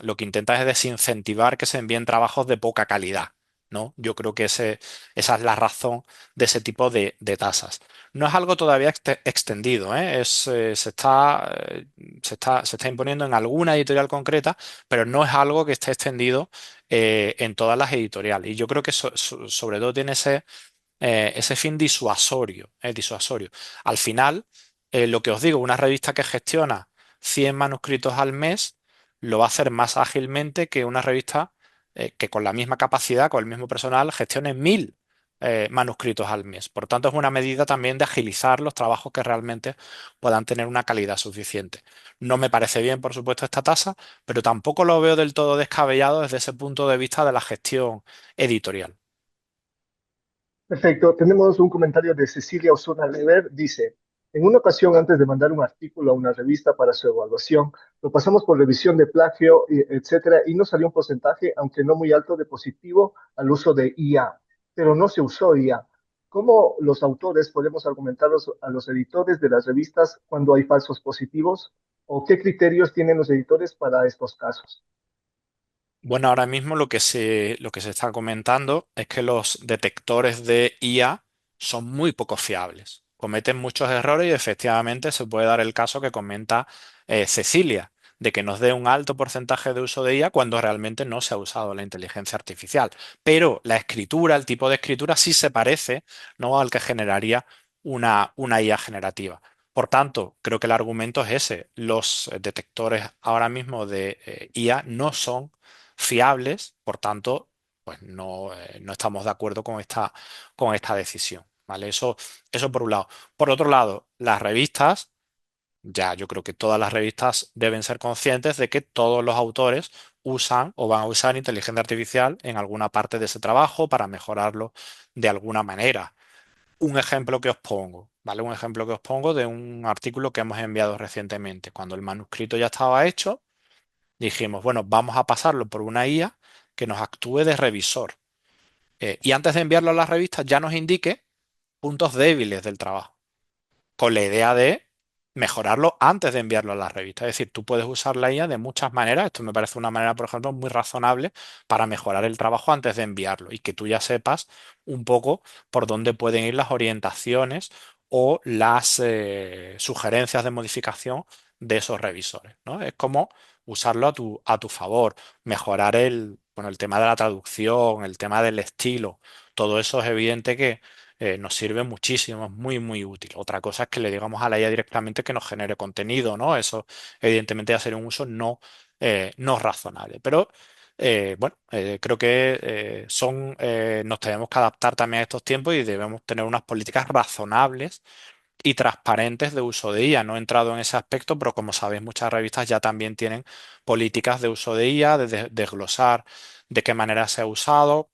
lo que intentan es desincentivar que se envíen trabajos de poca calidad, ¿no? Yo creo que esa es la razón de ese tipo de tasas. No es algo todavía extendido, ¿eh? Se está imponiendo en alguna editorial concreta, pero no es algo que esté extendido en todas las editoriales. Y yo creo que sobre todo tiene ese fin disuasorio, disuasorio. Al final, lo que os digo, una revista que gestiona 100 manuscritos al mes lo va a hacer más ágilmente que una revista que con la misma capacidad, con el mismo personal, gestione 1000 manuscritos al mes. Por tanto, es una medida también de agilizar los trabajos que realmente puedan tener una calidad suficiente. No me parece bien, por supuesto, esta tasa, pero tampoco lo veo del todo descabellado desde ese punto de vista de la gestión editorial. Perfecto. Tenemos un comentario de Cecilia Osuna Lever. Dice, en una ocasión antes de mandar un artículo a una revista para su evaluación, lo pasamos por revisión de plagio, etcétera, y nos salió un porcentaje, aunque no muy alto, de positivo al uso de IA, pero no se usó IA. ¿Cómo los autores podemos argumentar a los editores de las revistas cuando hay falsos positivos? ¿O qué criterios tienen los editores para estos casos? Bueno, ahora mismo lo que se está comentando es que los detectores de IA son muy poco fiables. Cometen muchos errores y efectivamente se puede dar el caso que comenta Cecilia, de que nos dé un alto porcentaje de uso de IA cuando realmente no se ha usado la inteligencia artificial. Pero la escritura, el tipo de escritura sí se parece, ¿no?, al que generaría una IA generativa. Por tanto, creo que el argumento es ese. Los detectores ahora mismo de IA no son fiables, por tanto, pues no estamos de acuerdo con esta decisión, ¿vale? Eso por un lado. Por otro lado, las revistas, ya yo creo que todas las revistas deben ser conscientes de que todos los autores usan o van a usar inteligencia artificial en alguna parte de ese trabajo para mejorarlo de alguna manera. Un ejemplo que os pongo, ¿vale? Un ejemplo que os pongo de un artículo que hemos enviado recientemente. Cuando el manuscrito ya estaba hecho, dijimos, bueno, vamos a pasarlo por una IA que nos actúe de revisor. Y antes de enviarlo a las revistas ya nos indique puntos débiles del trabajo, con la idea de mejorarlo antes de enviarlo a las revistas. Es decir, tú puedes usar la IA de muchas maneras. Esto me parece una manera, por ejemplo, muy razonable para mejorar el trabajo antes de enviarlo y que tú ya sepas un poco por dónde pueden ir las orientaciones o las sugerencias de modificación de esos revisores, ¿no? Es como usarlo a tu favor, mejorar bueno, el tema de la traducción, el tema del estilo. Todo eso es evidente que nos sirve muchísimo, es muy, muy útil. Otra cosa es que le digamos a la IA directamente que nos genere contenido, ¿no? Eso, evidentemente, va a ser un uso no razonable. Pero, bueno, creo que nos tenemos que adaptar también a estos tiempos y debemos tener unas políticas razonables y transparentes de uso de IA. No he entrado en ese aspecto, pero como sabéis, muchas revistas ya también tienen políticas de uso de IA, de desglosar de qué manera se ha usado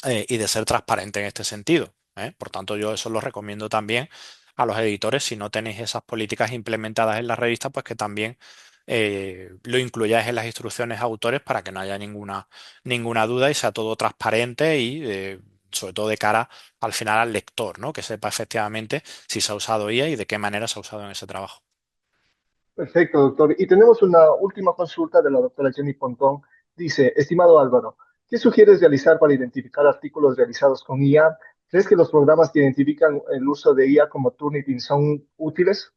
y de ser transparente en este sentido, ¿eh? Por tanto, yo eso lo recomiendo también a los editores. Si no tenéis esas políticas implementadas en la revista, pues que también lo incluyáis en las instrucciones a autores para que no haya ninguna duda y sea todo transparente y sobre todo de cara al final al lector, ¿no? Que sepa efectivamente si se ha usado IA y de qué manera se ha usado en ese trabajo. Perfecto, doctor. Y tenemos una última consulta de la doctora Jenny Pontón. Dice, estimado Álvaro, ¿qué sugieres realizar para identificar artículos realizados con IA? ¿Crees que los programas que identifican el uso de IA como Turnitin son útiles?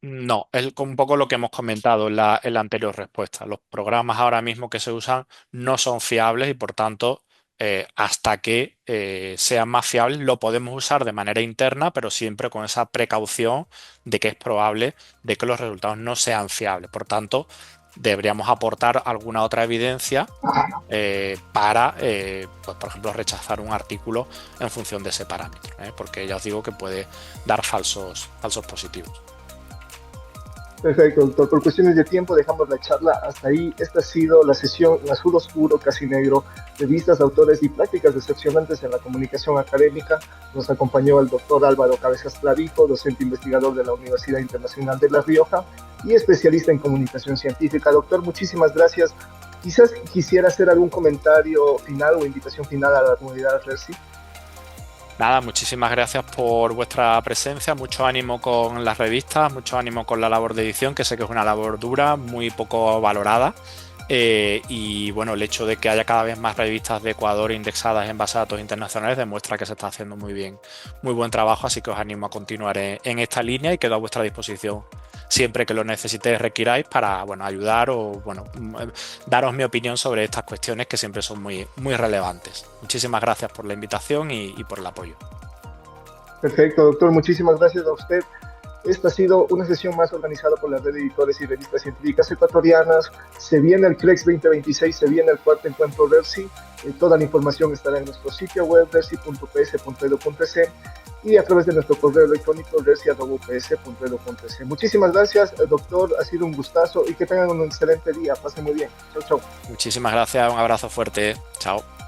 No, es un poco lo que hemos comentado en la anterior respuesta. Los programas ahora mismo que se usan no son fiables y por tanto, hasta que sean más fiables, lo podemos usar de manera interna, pero siempre con esa precaución de que es probable de que los resultados no sean fiables. Por tanto, deberíamos aportar alguna otra evidencia para, pues, por ejemplo, rechazar un artículo en función de ese parámetro, porque ya os digo que puede dar falsos positivos. Perfecto, doctor. Por cuestiones de tiempo dejamos la charla hasta ahí. Esta ha sido la sesión en azul oscuro, casi negro, revistas, autores y prácticas decepcionantes en la comunicación académica. Nos acompañó el doctor Álvaro Cabezas Clavijo, docente investigador de la Universidad Internacional de La Rioja y especialista en comunicación científica. Doctor, muchísimas gracias. Quizás quisiera hacer algún comentario final o invitación final a la comunidad RERSI. Nada, muchísimas gracias por vuestra presencia, mucho ánimo con las revistas, mucho ánimo con la labor de edición, que sé que es una labor dura, muy poco valorada. Y bueno, el hecho de que haya cada vez más revistas de Ecuador indexadas en base a datos internacionales demuestra que se está haciendo muy bien, muy buen trabajo, así que os animo a continuar en esta línea y quedo a vuestra disposición siempre que lo necesitéis, requiráis para, bueno, ayudar o, bueno, daros mi opinión sobre estas cuestiones que siempre son muy, muy relevantes. Muchísimas gracias por la invitación y por el apoyo. Perfecto, doctor. Muchísimas gracias a usted. Esta ha sido una sesión más organizada por la red de editores y revistas científicas ecuatorianas. Se viene el CREX 2026, se viene el cuarto encuentro RERSI. Toda la información estará en nuestro sitio web rersi.ps.edu.es y a través de nuestro correo electrónico rersi@ups.edu.es. Muchísimas gracias, doctor. Ha sido un gustazo y que tengan un excelente día. Pasen muy bien. Chau, chau. Muchísimas gracias, un abrazo fuerte. Chao.